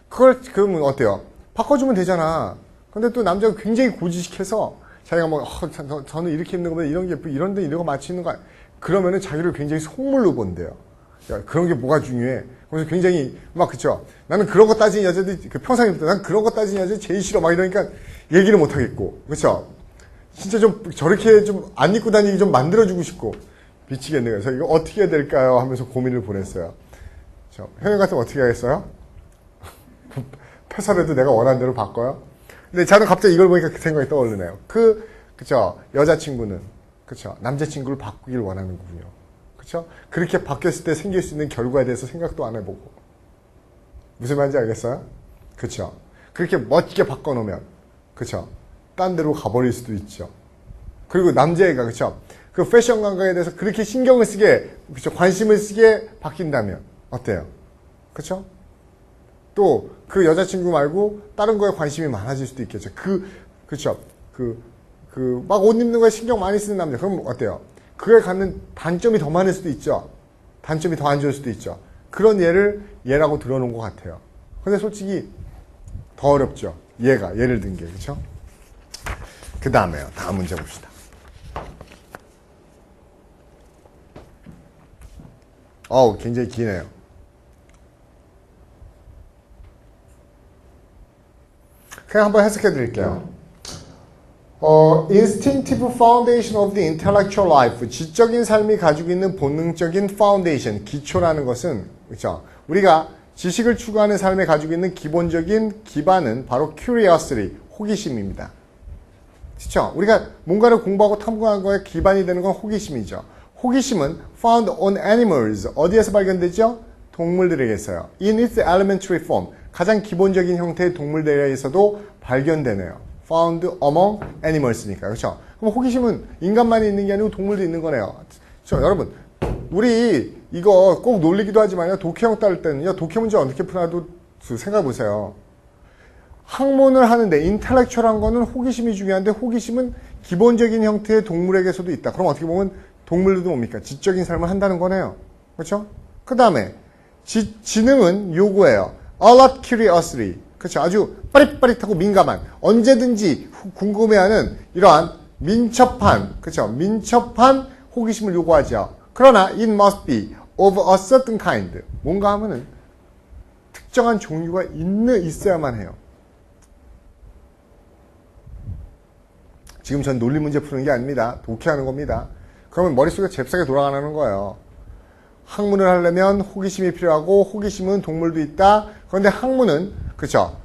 그걸 그러면 어때요? 바꿔주면 되잖아. 근데 또 남자가 굉장히 고지식해서 자기가 뭐 저는 이렇게 입는 거보다 이런 게 예쁘고 이런 데 이런 거 맞추는 거 그러면은 자기를 굉장히 속물로 본대요. 야, 그런 게 뭐가 중요해? 그래서 굉장히 막 그쵸? 나는 그런 거 따지는 여자들 그 평상시부터 난 그런 거 따지는 여자 제일 싫어 막 이러니까 얘기를 못 하겠고 그쵸? 진짜 좀 저렇게 좀 안 입고 다니기 좀 만들어주고 싶고 미치겠네. 그래서 이거 어떻게 해야 될까요? 하면서 고민을 보냈어요. 형님 같으면 어떻게 하겠어요? 패설해도 내가 원하는 대로 바꿔요? 근데 저는 갑자기 이걸 보니까 그 생각이 떠오르네요. 그쵸? 여자친구는 그쵸? 남자친구를 바꾸길 원하는 거군요. 그쵸? 그렇게 바뀌었을 때 생길 수 있는 결과에 대해서 생각도 안 해보고. 무슨 말인지 알겠어요? 그쵸? 그렇게 멋지게 바꿔놓으면, 그쵸? 딴 데로 가버릴 수도 있죠. 그리고 남자애가, 그쵸? 그 패션 감각에 대해서 그렇게 신경을 쓰게, 그쵸? 관심을 쓰게 바뀐다면, 어때요? 그쵸? 또, 그 여자친구 말고, 다른 거에 관심이 많아질 수도 있겠죠. 그쵸? 막 옷 입는 거에 신경 많이 쓰는 남자. 그럼 어때요? 그에 갖는 단점이 더 많을 수도 있죠. 단점이 더 안 좋을 수도 있죠. 그런 얘라고 들어놓은 것 같아요. 근데 솔직히 더 어렵죠. 예를 든 게. 그쵸? 그 다음에요. 다음 문제 봅시다. 굉장히 기네요. 그냥 한번 해석해 드릴게요. Instinctive foundation of the intellectual life. 지적인 삶이 가지고 있는 본능적인 foundation, 기초라는 것은, 그렇죠? 우리가 지식을 추구하는 삶에 가지고 있는 기본적인 기반은 바로 curiosity, 호기심입니다. 그렇죠? 우리가 뭔가를 공부하고 탐구하는 거에 기반이 되는 건 호기심이죠. 호기심은 found on animals. 어디에서 발견되죠? 동물들에게서요. In its elementary form. 가장 기본적인 형태의 동물들에게서도 발견되네요. found among animals니까. 그렇죠? 그럼 호기심은 인간만이 있는 게 아니고 동물도 있는 거네요. 그렇죠? 여러분, 우리 이거 꼭 놀리기도 하지만요. 독해형 따를 때는요. 독해 문제 어떻게 푸나도 생각해 보세요. 학문을 하는데 인텔렉츄얼한 거는 호기심이 중요한데 호기심은 기본적인 형태의 동물에게서도 있다. 그럼 어떻게 보면 동물들도 뭡니까? 지적인 삶을 한다는 거네요. 그렇죠? 그 다음에 지능은 요구해요. A lot curiosity. 그렇죠? 아주 빠릿빠릿하고 민감한, 언제든지 궁금해하는 이러한 민첩한, 그렇죠? 민첩한 호기심을 요구하죠. 그러나 it must be of a certain kind. 뭔가 하면은 특정한 종류가 있어야만 해요. 지금 전 논리 문제 푸는 게 아닙니다. 독해하는 겁니다. 그러면 머릿속에 잽싸게 돌아가는 거예요. 학문을 하려면 호기심이 필요하고 호기심은 동물도 있다. 그런데 학문은 그렇죠?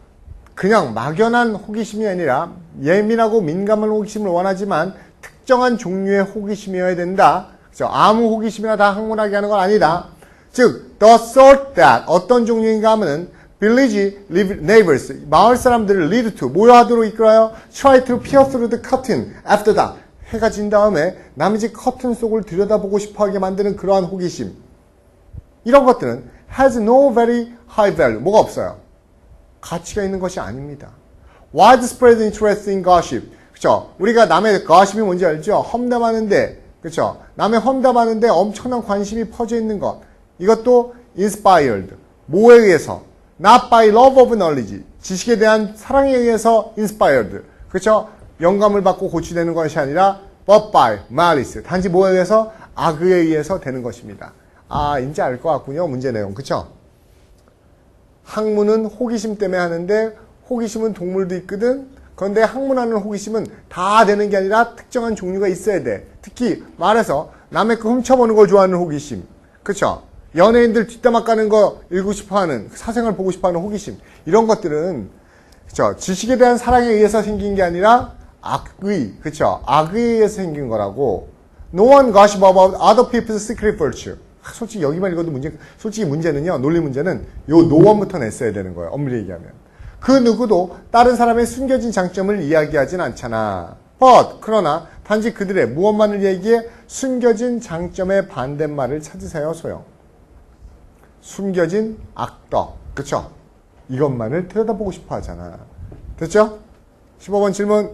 그냥 막연한 호기심이 아니라 예민하고 민감한 호기심을 원하지만 특정한 종류의 호기심이어야 된다. 그렇죠? 아무 호기심이나 다 학문하게 하는 건 아니다. 즉, the sort that 어떤 종류인가 하면은 village neighbors 마을 사람들을 lead to 뭐하도록 이끌어요? try to peer through the curtain after dark 해가 진 다음에 남의 집 커튼 속을 들여다보고 싶어하게 만드는 그러한 호기심. 이런 것들은 has no very high value. 뭐가 없어요. 가치가 있는 것이 아닙니다. widespread interest in gossip. 그쵸? 우리가 남의 gossip이 뭔지 알죠? 험담하는데, 그쵸? 남의 험담하는데 엄청난 관심이 퍼져 있는 것. 이것도 inspired. 뭐에 의해서? not by love of knowledge. 지식에 대한 사랑에 의해서 inspired. 그쵸? 영감을 받고 고취되는 것이 아니라 but by malice. 단지 뭐에 의해서? 악의에 의해서 되는 것입니다. 아, 이제 알 것 같군요. 문제 내용. 그쵸? 학문은 호기심 때문에 하는데 호기심은 동물도 있거든. 그런데 학문하는 호기심은 다 되는 게 아니라 특정한 종류가 있어야 돼. 특히 말해서 남의 거 훔쳐보는 걸 좋아하는 호기심. 그쵸? 연예인들 뒷담화 까는 거 읽고 싶어하는, 사생활 보고 싶어하는 호기심. 이런 것들은 그쵸? 지식에 대한 사랑에 의해서 생긴 게 아니라 악의, 그쵸? 악의에 의해서 생긴 거라고. No one gossip about other people's secret virtue. 솔직히 여기만 읽어도 솔직히 문제는요, 논리 문제는 요 노원부터 냈어야 되는 거예요. 엄밀히 얘기하면. 그 누구도 다른 사람의 숨겨진 장점을 이야기하진 않잖아. But, 그러나 단지 그들의 무엇만을 얘기해 숨겨진 장점의 반대말을 찾으세요, 소영. 숨겨진 악덕. 그쵸? 이것만을 들여다보고 싶어 하잖아. 됐죠? 15번 질문.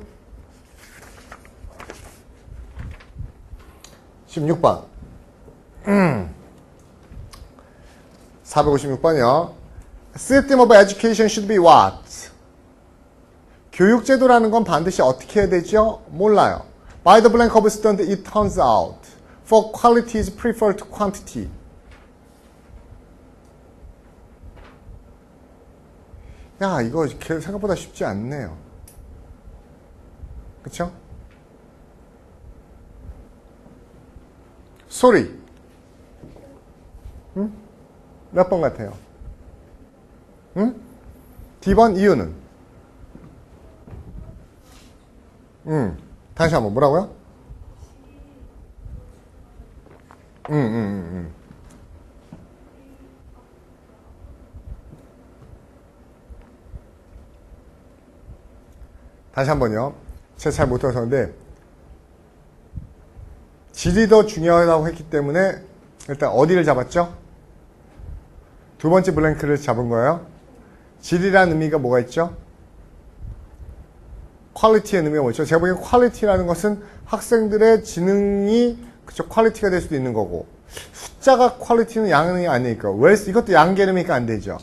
16번. 456번이요. System of education should be what? 교육제도라는 건 반드시 어떻게 해야 되죠? 몰라요. By the blank of student, it turns out. For quality is preferred to quantity. 야, 이거 생각보다 쉽지 않네요. 그쵸? 소리. 응? 몇 번 같아요? 응? D번 이유는? 다시 한번 뭐라고요? 다시 한번요. 제가 잘 못 들었었는데 질이 더 중요하다고 했기 때문에 일단 어디를 잡았죠? 두 번째 블랭크를 잡은 거예요. 질이라는 의미가 뭐가 있죠? 퀄리티의 의미가 뭐죠? 제가 보기엔 퀄리티라는 것은 학생들의 지능이 그쵸 퀄리티가 될 수도 있는 거고 숫자가 퀄리티는 양이 아니니까 이것도 양 개념이니까 안 되죠.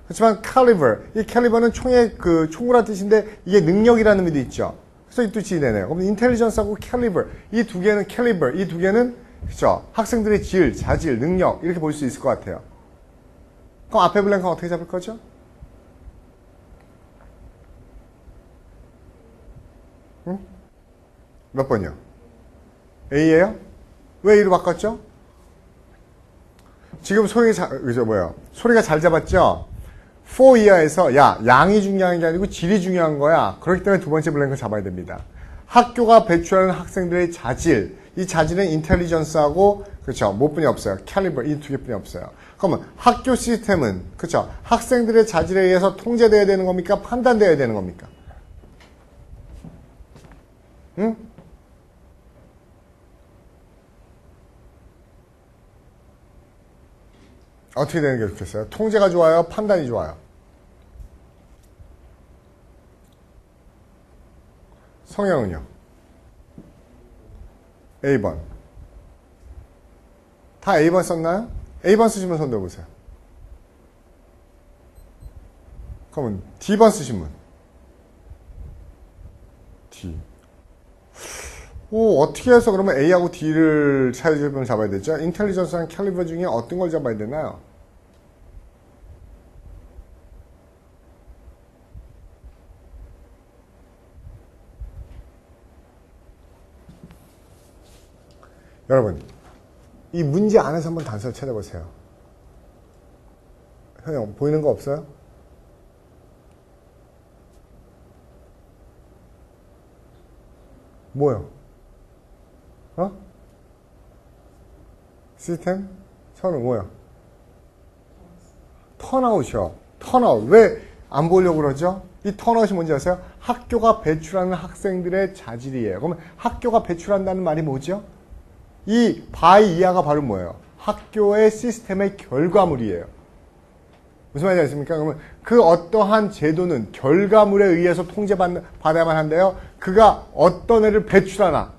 그렇지만 caliber, 이 caliber는 총의 그 총구란 뜻인데 이게 능력이라는 의미도 있죠. 그래서 이 뜻이 되네요. 그럼 intelligence하고 caliber 이 두 개는 caliber 이 두 개는 그쵸 학생들의 질, 자질, 능력 이렇게 볼 수 있을 것 같아요. 그럼 앞에 블랭크는 어떻게 잡을 거죠? 응? 몇 번이요? A예요? 왜 A로 바꿨죠? 지금 소리가 잘 잡았죠? for 이하에서 양이 중요한 게 아니고 질이 중요한 거야. 그렇기 때문에 두 번째 블랭크를 잡아야 됩니다. 학교가 배출하는 학생들의 자질, 이 자질은 인텔리전스하고 그렇죠. 몇 분이 없어요. 캘리버 이 두 개뿐이 없어요. 그러면 학교 시스템은 그렇죠. 학생들의 자질에 의해서 통제돼야 되는 겁니까? 판단돼야 되는 겁니까? 응? 어떻게 되는 게 좋겠어요? 통제가 좋아요? 판단이 좋아요? 성형은요? A번. 다 A번 썼나요? A번 쓰시면 손 들어보세요. 그러면 D번 쓰신 분. D. 어떻게 해서 그러면 A하고 D를 차이점을 잡아야 되죠? 인텔리전스랑 캘리버 중에 어떤 걸 잡아야 되나요? 여러분, 이 문제 안에서 한번 단서를 찾아보세요. 형, 보이는 거 없어요? 뭐요? 시스템? 처음에 뭐야? 턴아웃이요. 턴아웃. 왜 안 보려고 그러죠? 이 턴아웃이 뭔지 아세요? 학교가 배출하는 학생들의 자질이에요. 그러면 학교가 배출한다는 말이 뭐죠? 이 바이 이하가 바로 뭐예요? 학교의 시스템의 결과물이에요. 무슨 말인지 아십니까? 그러면 그 어떠한 제도는 결과물에 의해서 통제받아야만 한데요. 그가 어떤 애를 배출하나,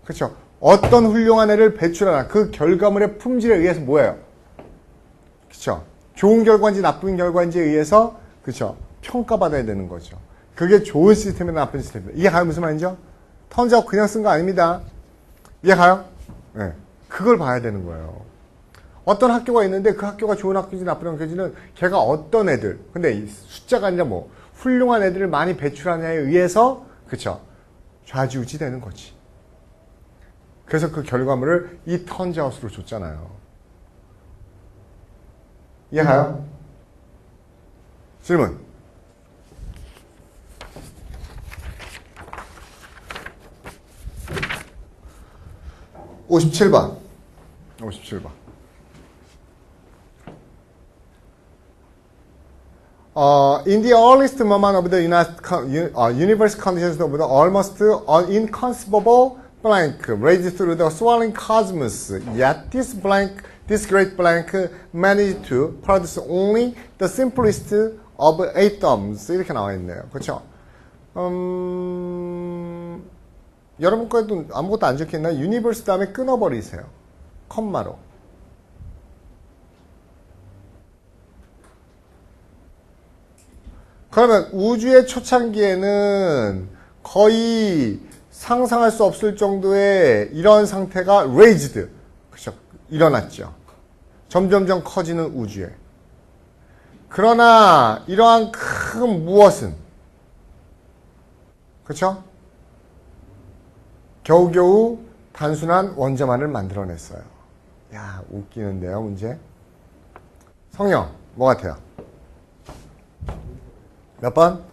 그렇죠? 어떤 훌륭한 애를 배출하나 그 결과물의 품질에 의해서 뭐예요? 그렇죠? 좋은 결과인지 나쁜 결과인지에 의해서 그렇죠? 평가받아야 되는 거죠. 그게 좋은 시스템이나 나쁜 시스템입니다. 이해 가요? 무슨 말이죠? 턴자고 그냥 쓴 거 아닙니다. 이해 가요? 네. 그걸 봐야 되는 거예요. 어떤 학교가 있는데 그 학교가 좋은 학교인지 나쁜 학교인지는 걔가 어떤 애들, 근데 이 숫자가 아니라 뭐 훌륭한 애들을 많이 배출하냐에 의해서 그쵸? 좌지우지 되는 거지. 그래서 그 결과물을 이 턴즈아웃으로 줬잖아요. 이해가요? 질문. 57번. 57번. In the earliest moment of the universe conditions of the almost inconceivable blank raised through the swirling cosmos, yet this great blank managed to produce only the simplest of atoms. 이렇게 나와 있네요. 그렇죠? 여러분 거에도 아무것도 안 적혀있나요? universe 다음에 끊어버리세요. 컴마로. 그러면 우주의 초창기에는 거의 상상할 수 없을 정도의 이런 상태가 raised, 그렇죠? 일어났죠. 점점점 커지는 우주에. 그러나 이러한 큰 무엇은, 그렇죠? 겨우겨우 단순한 원자만을 만들어냈어요. 야, 웃기는데요, 문제. 성령, 뭐 같아요? 몇 번?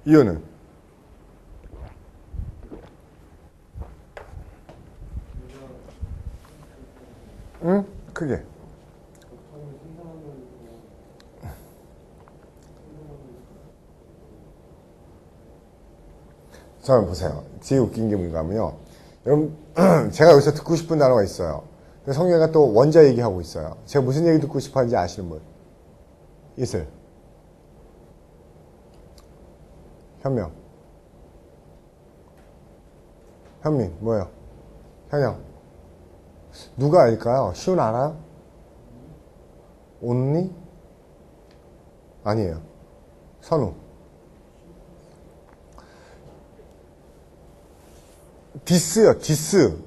이유는? 응? 크게. 자, 보세요. 되게 웃긴 게 뭔가 하면요. 여러분, 제가 여기서 듣고 싶은 단어가 있어요. 근데 성경이가 또 원자 얘기하고 있어요. 제가 무슨 얘기 듣고 싶어 하는지 아시는 분? 이슬. 현명. 현민, 뭐예요? 현영. 누가 알까요? 시훈 알아요? 온니? 아니에요. 선우. 디스요, 디스.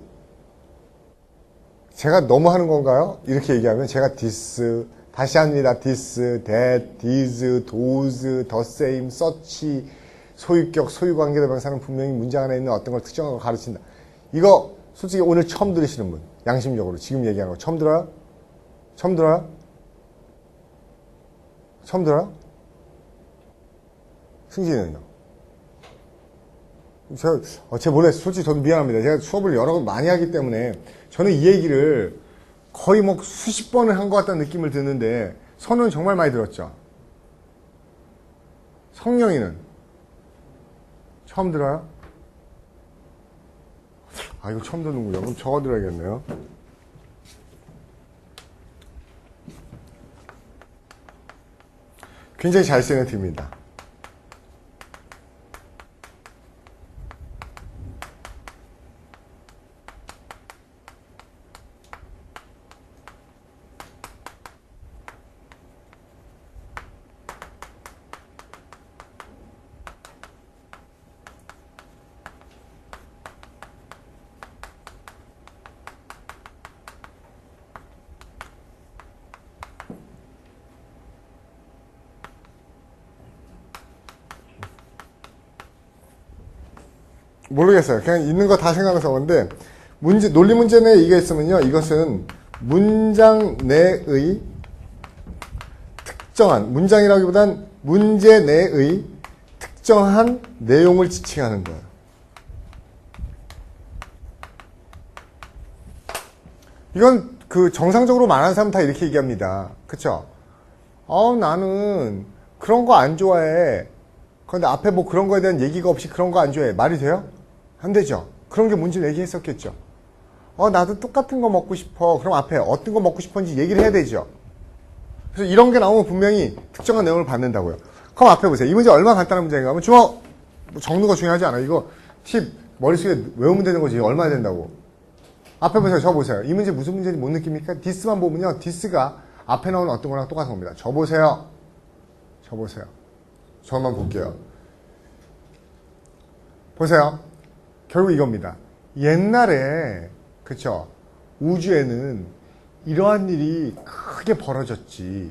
제가 너무 하는 건가요? 이렇게 얘기하면 제가 디스, 다시 합니다. 디스, that, these, those, the same, such, 소유격, 소유관계 대명사는 분명히 문장 안에 있는 어떤 걸 특정한 걸 가르친다. 이거 솔직히 오늘 처음 들으시는 분, 양심적으로 지금 얘기하는 거 처음 들어요? 처음 들어요? 처음 들어요? 승진이는요? 제가 원래 솔직히 저도 미안합니다. 제가 수업을 여러 번 많이 하기 때문에 저는 이 얘기를 거의 뭐 수십 번을 한 것 같다는 느낌을 드는데 선우는 정말 많이 들었죠. 성령이는 처음 들어요? 아, 이거 처음 듣는군요. 그럼 적어드려야겠네요. 굉장히 잘 쓰는 팀입니다. 모르겠어요. 그냥 있는 거 다 생각나서 오는데 문제, 논리 문제 내에 이게 있으면요. 이것은 문장 내의 특정한, 문장이라기보단 문제 내의 특정한 내용을 지칭하는 거예요. 이건 그 정상적으로 말하는 사람 다 이렇게 얘기합니다. 그쵸? 나는 그런 거 안 좋아해. 그런데 앞에 뭐 그런 거에 대한 얘기가 없이 그런 거 안 좋아해. 말이 돼요? 안 되죠. 그런 게 문제를 얘기했었겠죠. 나도 똑같은 거 먹고 싶어. 그럼 앞에 어떤 거 먹고 싶은지 얘기를 해야 되죠. 그래서 이런 게 나오면 분명히 특정한 내용을 받는다고요. 그럼 앞에 보세요. 이 문제 얼마나 간단한 문제인가 하면 주먹 적는 거 중요하지 않아요. 이거 팁 머릿속에 외우면 되는 거지. 얼마나 된다고. 앞에 보세요. 저 보세요. 이 문제 무슨 문제인지 못 느낍니까? this만 보면요. this가 앞에 나오는 어떤 거랑 똑같은 겁니다. 저 보세요. 저 보세요. 저만 볼게요. 보세요. 결국 이겁니다. 옛날에 그쵸? 우주에는 이러한 일이 크게 벌어졌지.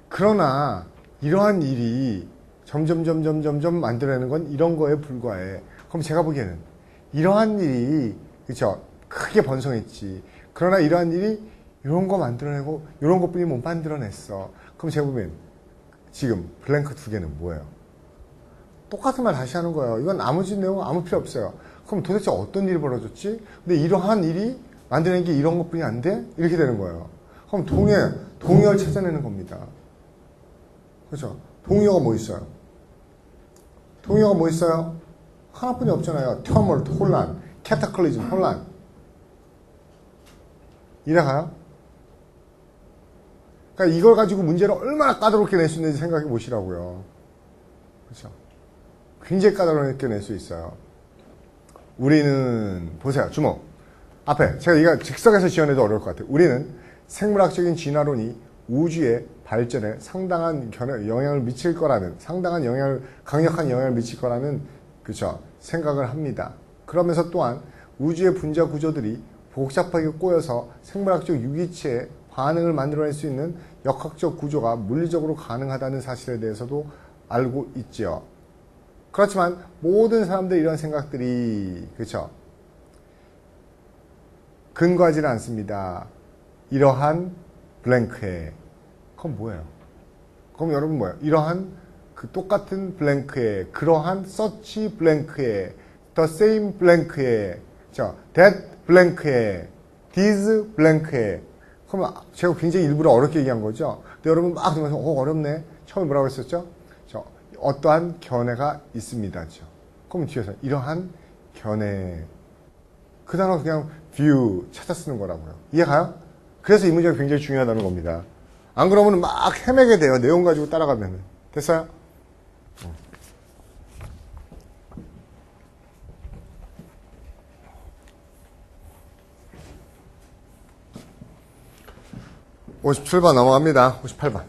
그러나 이러한 일이 점점 만들어내는 건 이런 거에 불과해. 그럼 제가 보기에는 이러한 일이 그쵸? 크게 번성했지. 그러나 이러한 일이 이런 거 만들어내고 이런 것뿐이 못 만들어냈어. 그럼 제가 보면 지금 블랭크 두 개는 뭐예요? 똑같은 말 다시 하는 거예요. 이건 나머지 내용 아무 필요 없어요. 그럼 도대체 어떤 일이 벌어졌지? 근데 이러한 일이 만드는 게 이런 것뿐이 안 돼? 이렇게 되는 거예요. 그럼 동의어를 찾아내는 겁니다. 그렇죠? 동의어가 뭐 있어요? 동의어가 뭐 있어요? 하나뿐이 없잖아요. 터멀트, 혼란, 캐타클리즘, 혼란. 이래가요? 그러니까 이걸 가지고 문제를 얼마나 까다롭게 낼 수 있는지 생각해 보시라고요. 그렇죠? 굉장히 까다롭게 낼 수 있어요. 우리는 보세요. 주목. 앞에 제가 이거 즉석에서 지어내도 어려울 것 같아요. 우리는 생물학적인 진화론이 우주의 발전에 상당한 영향을 미칠 거라는 강력한 영향을 미칠 거라는 그렇죠? 생각을 합니다. 그러면서 또한 우주의 분자 구조들이 복잡하게 꼬여서 생물학적 유기체의 반응을 만들어낼 수 있는 역학적 구조가 물리적으로 가능하다는 사실에 대해서도 알고 있죠. 그렇지만 모든 사람들이 이런 생각들이 그렇죠? 근거하지는 않습니다. 이러한 블랭크에 그건 뭐예요? 그럼 여러분 뭐예요? 이러한 그 똑같은 블랭크에 그러한 such 블랭크에 the same 블랭크에 that 블랭크에 this 블랭크에 그러면 제가 굉장히 일부러 어렵게 얘기한 거죠. 근데 여러분 막 들으면서 어렵네. 처음에 뭐라고 했었죠? 어떠한 견해가 있습니다. 그럼 뒤에서 이러한 견해 그 단어 그냥 view 찾아 쓰는 거라고요. 이해가요? 그래서 이 문제가 굉장히 중요하다는 겁니다. 안 그러면 막 헤매게 돼요. 내용 가지고 따라가면. 됐어요? 57번 넘어갑니다. 58번.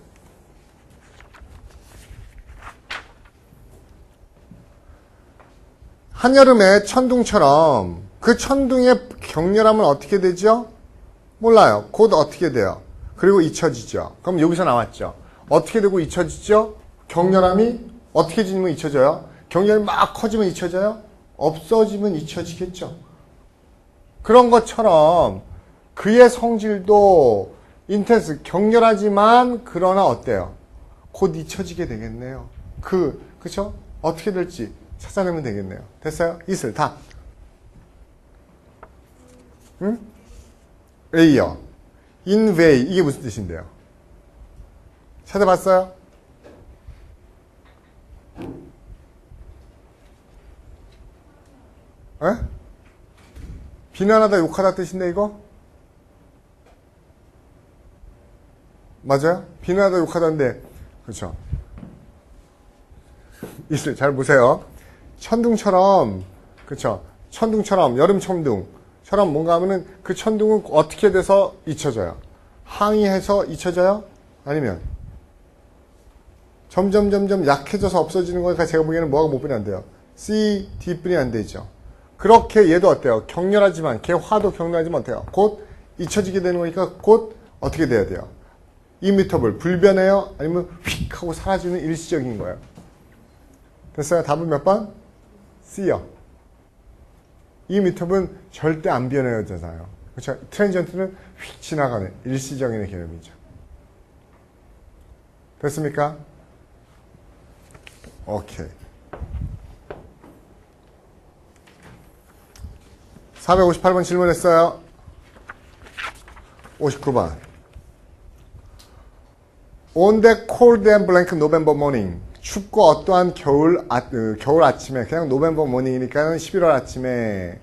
한여름의 천둥처럼 그 천둥의 격렬함은 어떻게 되죠? 몰라요. 곧 어떻게 돼요? 그리고 잊혀지죠. 그럼 여기서 나왔죠. 어떻게 되고 잊혀지죠? 격렬함이 어떻게 지면 잊혀져요? 격렬이 막 커지면 잊혀져요? 없어지면 잊혀지겠죠. 그런 것처럼 그의 성질도 인텐스, 격렬하지만 그러나 어때요? 곧 잊혀지게 되겠네요. 그쵸? 어떻게 될지 찾아내면 되겠네요. 됐어요? 이슬, 답. 응? A요. 인웨이, 이게 무슨 뜻인데요? 찾아봤어요? 에? 비난하다, 욕하다 뜻인데, 이거? 맞아요? 비난하다, 욕하다인데, 그렇죠? 이슬, 잘 보세요. 천둥처럼, 그렇죠? 천둥처럼, 여름 천둥처럼 뭔가 하면은 그 천둥은 어떻게 돼서 잊혀져요? 항의해서 잊혀져요? 아니면 점점 약해져서 없어지는 거니까 제가 보기에는 뭐가 못 뿐이 안 돼요? C, D 뿐이 안 되죠. 그렇게 얘도 어때요? 격렬하지만, 걔 화도 격렬하지만 어때요? 곧 잊혀지게 되는 거니까 곧 어떻게 돼야 돼요? immutable, 불변해요? 아니면 휙 하고 사라지는 일시적인 거예요? 됐어요? 답은 몇 번? C요. immutable은 절대 안 변해요잖아요. 그렇죠? 트랜지언트는 휙 지나가는 일시적인 개념이죠. 됐습니까? 오케이. 458번 질문했어요. 59번. On that cold and blank November morning. 춥고 어떠한 겨울 아침에, 그냥 노벰버 모닝이니까 11월 아침에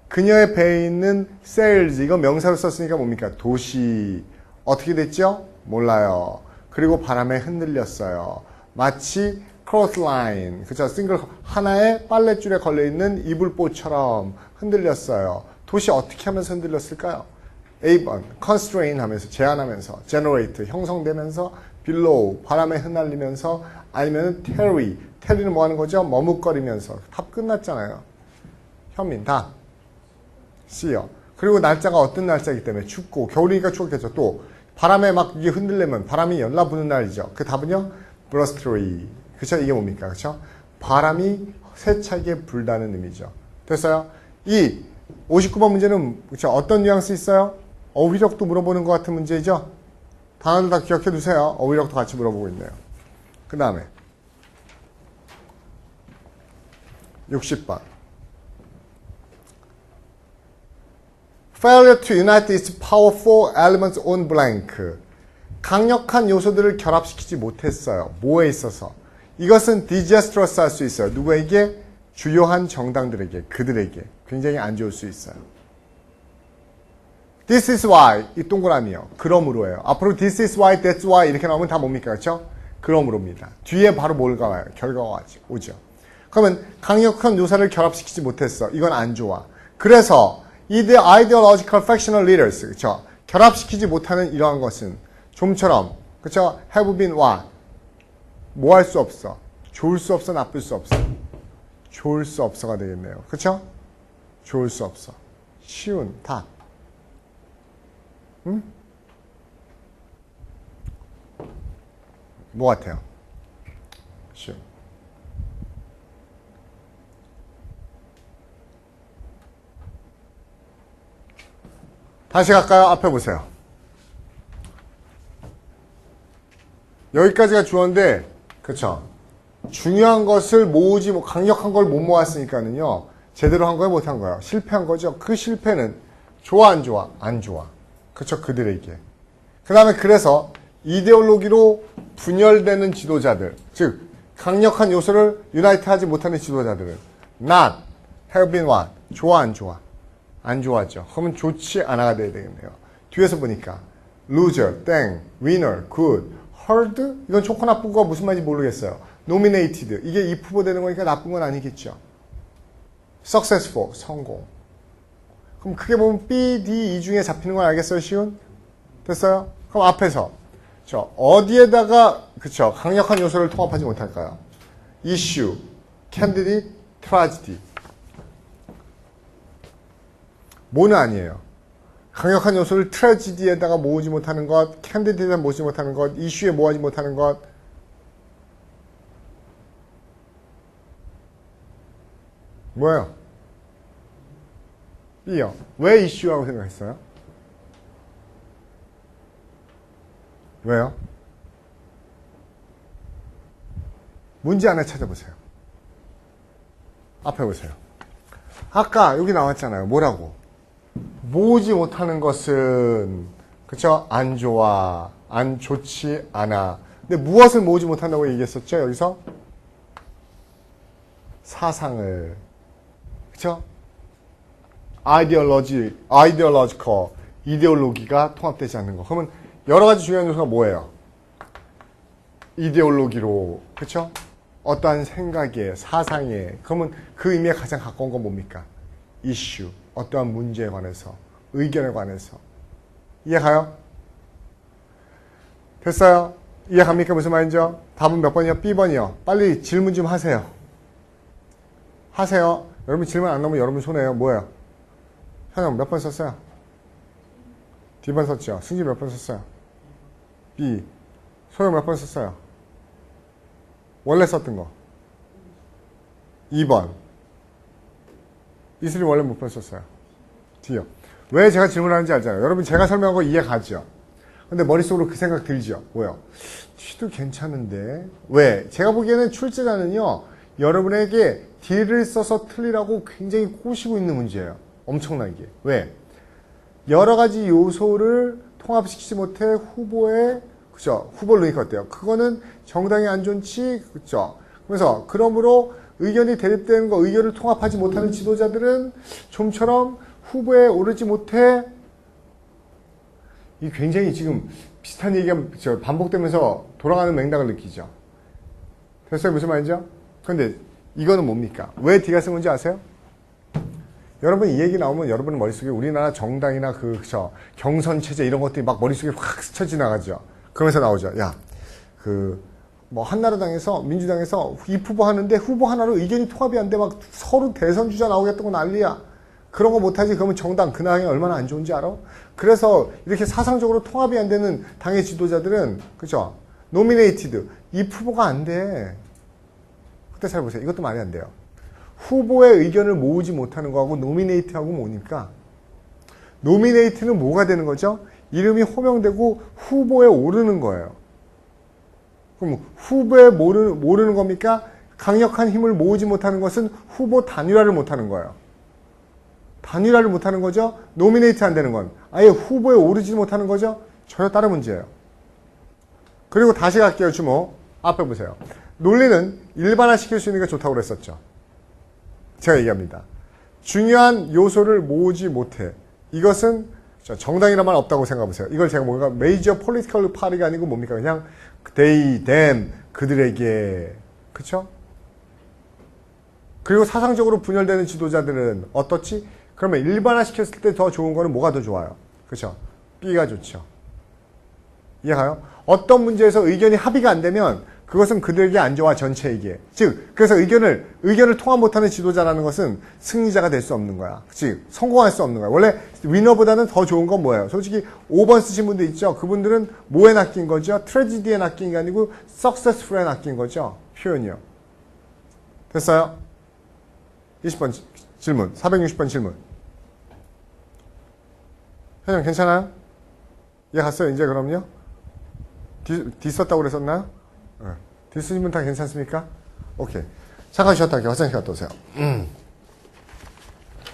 그녀의 배에 있는 sails, 이거 명사로 썼으니까 뭡니까? 도시. 어떻게 됐죠? 몰라요. 그리고 바람에 흔들렸어요. 마치 clothesline, 그쵸? 싱글 하나의 빨랫줄에 걸려있는 이불보처럼 흔들렸어요. 도시 어떻게 하면서 흔들렸을까요? A번, constrain 하면서, 제한하면서, generate, 형성되면서, below, 바람에 흩날리면서, 아니면 tarry, tarry는 뭐 하는 거죠? 머뭇거리면서. 답 끝났잖아요. 현민, 답. C요. 그리고 날짜가 어떤 날짜이기 때문에 춥고, 겨울이니까 추웠겠죠. 또, 바람에 막 이게 흔들리면 바람이 열나부는 날이죠. 그 답은요? blustery. 그쵸? 이게 뭡니까? 그쵸? 바람이 세차게 불다는 의미죠. 됐어요? 이 59번 문제는 그쵸? 어떤 뉘앙스 있어요? 어휘력도 물어보는 것 같은 문제죠? 단어들 다 기억해 두세요. 어휘력도 같이 물어보고 있네요. 그 다음에 60번. Failure to unite its powerful elements on blank. 강력한 요소들을 결합시키지 못했어요. 뭐에 있어서? 이것은 disastrous 할 수 있어요. 누구에게? 주요한 정당들에게, 그들에게. 굉장히 안 좋을 수 있어요. This is why, 이 동그라미요. 그러므로예요. 앞으로 this is why, that's why 이렇게 나오면 다 뭡니까? 그렇죠? 그러므로입니다. 뒤에 바로 뭘가 와요? 결과가 오죠. 그러면 강력한 요소를 결합시키지 못했어. 이건 안 좋아. 그래서 이 the ideological factional leaders, 그렇죠? 결합시키지 못하는 이러한 것은 좀처럼, 그렇죠? have been what? 뭐 할 수 없어? 좋을 수 없어, 나쁠 수 없어? 좋을 수 없어가 되겠네요. 그렇죠? 좋을 수 없어. 쉬운 답. 응? 뭐 같아요? 쉬운. 다시 갈까요? 앞에 보세요. 여기까지가 주어인데, 그쵸? 중요한 것을 모으지, 강력한 걸 못 모았으니까는요, 제대로 한 거예요, 못 한 거예요? 실패한 거죠? 그 실패는 좋아, 안 좋아? 안 좋아. 그쵸? 그들에게. 그 다음에 그래서 이데올로기로 분열되는 지도자들, 즉, 강력한 요소를 유나이트 하지 못하는 지도자들은 not, have been what? 좋아, 안 좋아? 안 좋아하죠. 그러면 좋지 않아가 돼야 되겠네요. 뒤에서 보니까 loser, 땡, winner, good, heard, 이건 좋고 나쁜 거 무슨 말인지 모르겠어요. nominated, 이게 if 후보 되는 거니까 나쁜 건 아니겠죠. successful, 성공. 그럼 크게 보면 B, D, E 중에 잡히는 건 알겠어요? 쉬운? 됐어요? 그럼 앞에서 어디에다가 그쵸 강력한 요소를 통합하지 못할까요? issue, candidate, tragedy. 뭐는 아니에요. 강력한 요소를 트래지디에다가 모으지 못하는 것, 캔디데이트에 모으지 못하는 것, 이슈에 모으지 못하는 것. 뭐예요? B요. 왜 이슈라고 생각했어요? 왜요? 문제 안에 찾아보세요. 앞에 보세요. 아까 여기 나왔잖아요. 뭐라고? 모으지 못하는 것은 그쵸? 안 좋아, 안 좋지 않아. 근데 무엇을 모으지 못한다고 얘기했었죠? 여기서 사상을, 그쵸? ideological, 이데올로기가 통합되지 않는 거. 그러면 여러 가지 중요한 요소가 뭐예요? 이데올로기로, 그쵸? 어떠한 생각에, 사상에. 그러면 그 의미에 가장 가까운 건 뭡니까? 이슈. 어떠한 문제에 관해서, 의견에 관해서. 이해가요? 됐어요? 이해갑니까? 무슨 말인지요? 답은 몇 번이요? B번이요. 빨리 질문 좀 하세요. 하세요. 여러분 질문 안 나오면 여러분 손해요. 뭐예요? 현영 몇 번 썼어요? D번 썼죠? 승지 몇 번 썼어요? B. 소영 몇 번 썼어요? 원래 썼던 거. 2번. 이슬이 원래 몇 번 썼어요? D요. 왜 제가 질문하는지 알잖아요. 여러분 제가 설명한 거 이해 가죠? 근데 머릿속으로 그 생각 들죠? 뭐요? D도 괜찮은데. 왜? 제가 보기에는 출제자는요. 여러분에게 D를 써서 틀리라고 굉장히 꼬시고 있는 문제예요. 엄청나게. 왜? 여러 가지 요소를 통합시키지 못해 후보에 그죠? 후보를 넣으니까 어때요? 그거는 정당이 안 좋지, 그죠? 그래서 그러므로 의견이 대립되는 거, 의견을 통합하지 못하는 지도자들은 좀처럼 후보에 오르지 못해. 이 굉장히 지금 비슷한 얘기가 반복되면서 돌아가는 맥락을 느끼죠. 됐어요? 무슨 말이죠? 그런데 이거는 뭡니까? 왜 D가 쓴 건지 아세요? 여러분 이 얘기 나오면 여러분 머릿속에 우리나라 정당이나 그쵸 경선 체제 이런 것들이 막 머릿속에 확 스쳐 지나가죠. 그러면서 나오죠. 야, 뭐 한나라당에서 민주당에서 입 후보 하는데 후보 하나로 의견이 통합이 안 돼 막 서로 대선 주자 나오겠다고 난리야. 그런 거 못하지. 그러면 정당 그 당이 얼마나 안 좋은지 알아? 그래서 이렇게 사상적으로 통합이 안 되는 당의 지도자들은 그죠? 노미네이티드 입 후보가 안 돼. 그때 잘 보세요. 이것도 말이 안 돼요. 후보의 의견을 모으지 못하는 거하고 노미네이트하고 뭐니까? 노미네이트는 뭐가 되는 거죠? 이름이 호명되고 후보에 오르는 거예요. 그럼 후보에 모르는 겁니까? 강력한 힘을 모으지 못하는 것은 후보 단일화를 못하는 거예요. 단일화를 못하는 거죠? 노미네이트 안 되는 건. 아예 후보에 오르지 못하는 거죠? 전혀 다른 문제예요. 그리고 다시 갈게요. 주목. 앞에 보세요. 논리는 일반화시킬 수 있는 게 좋다고 그랬었죠. 제가 얘기합니다. 중요한 요소를 모으지 못해. 이것은 정당이란 말 없다고 생각해보세요. 이걸 제가 뭔가 메이저 폴리티컬 파리가 아니고 뭡니까? 그냥 they, them, 그들에게. 그쵸? 그리고 사상적으로 분열되는 지도자들은 어떻지? 그러면 일반화시켰을 때 더 좋은 거는 뭐가 더 좋아요? 그쵸? B가 좋죠. 이해가요? 어떤 문제에서 의견이 합의가 안 되면 그것은 그들에게 안 좋아, 전체에게. 즉, 그래서 의견을 통합 못하는 지도자라는 것은 승리자가 될 수 없는 거야. 즉, 성공할 수 없는 거야. 원래 위너보다는 더 좋은 건 뭐예요? 솔직히 5번 쓰신 분들 있죠? 그분들은 뭐에 낚인 거죠? 트레지디에 낚인 게 아니고 successful에 낚인 거죠? 표현이요. 됐어요? 20번 질문, 460번 질문. 회장 괜찮아요? 이해 갔어요? 이제 그럼요? D 썼다고 그랬었나요? D 쓰신 분 다 괜찮습니까? 오케이. 잠깐 쉬었다 할게요. 화장실 갔다 오세요.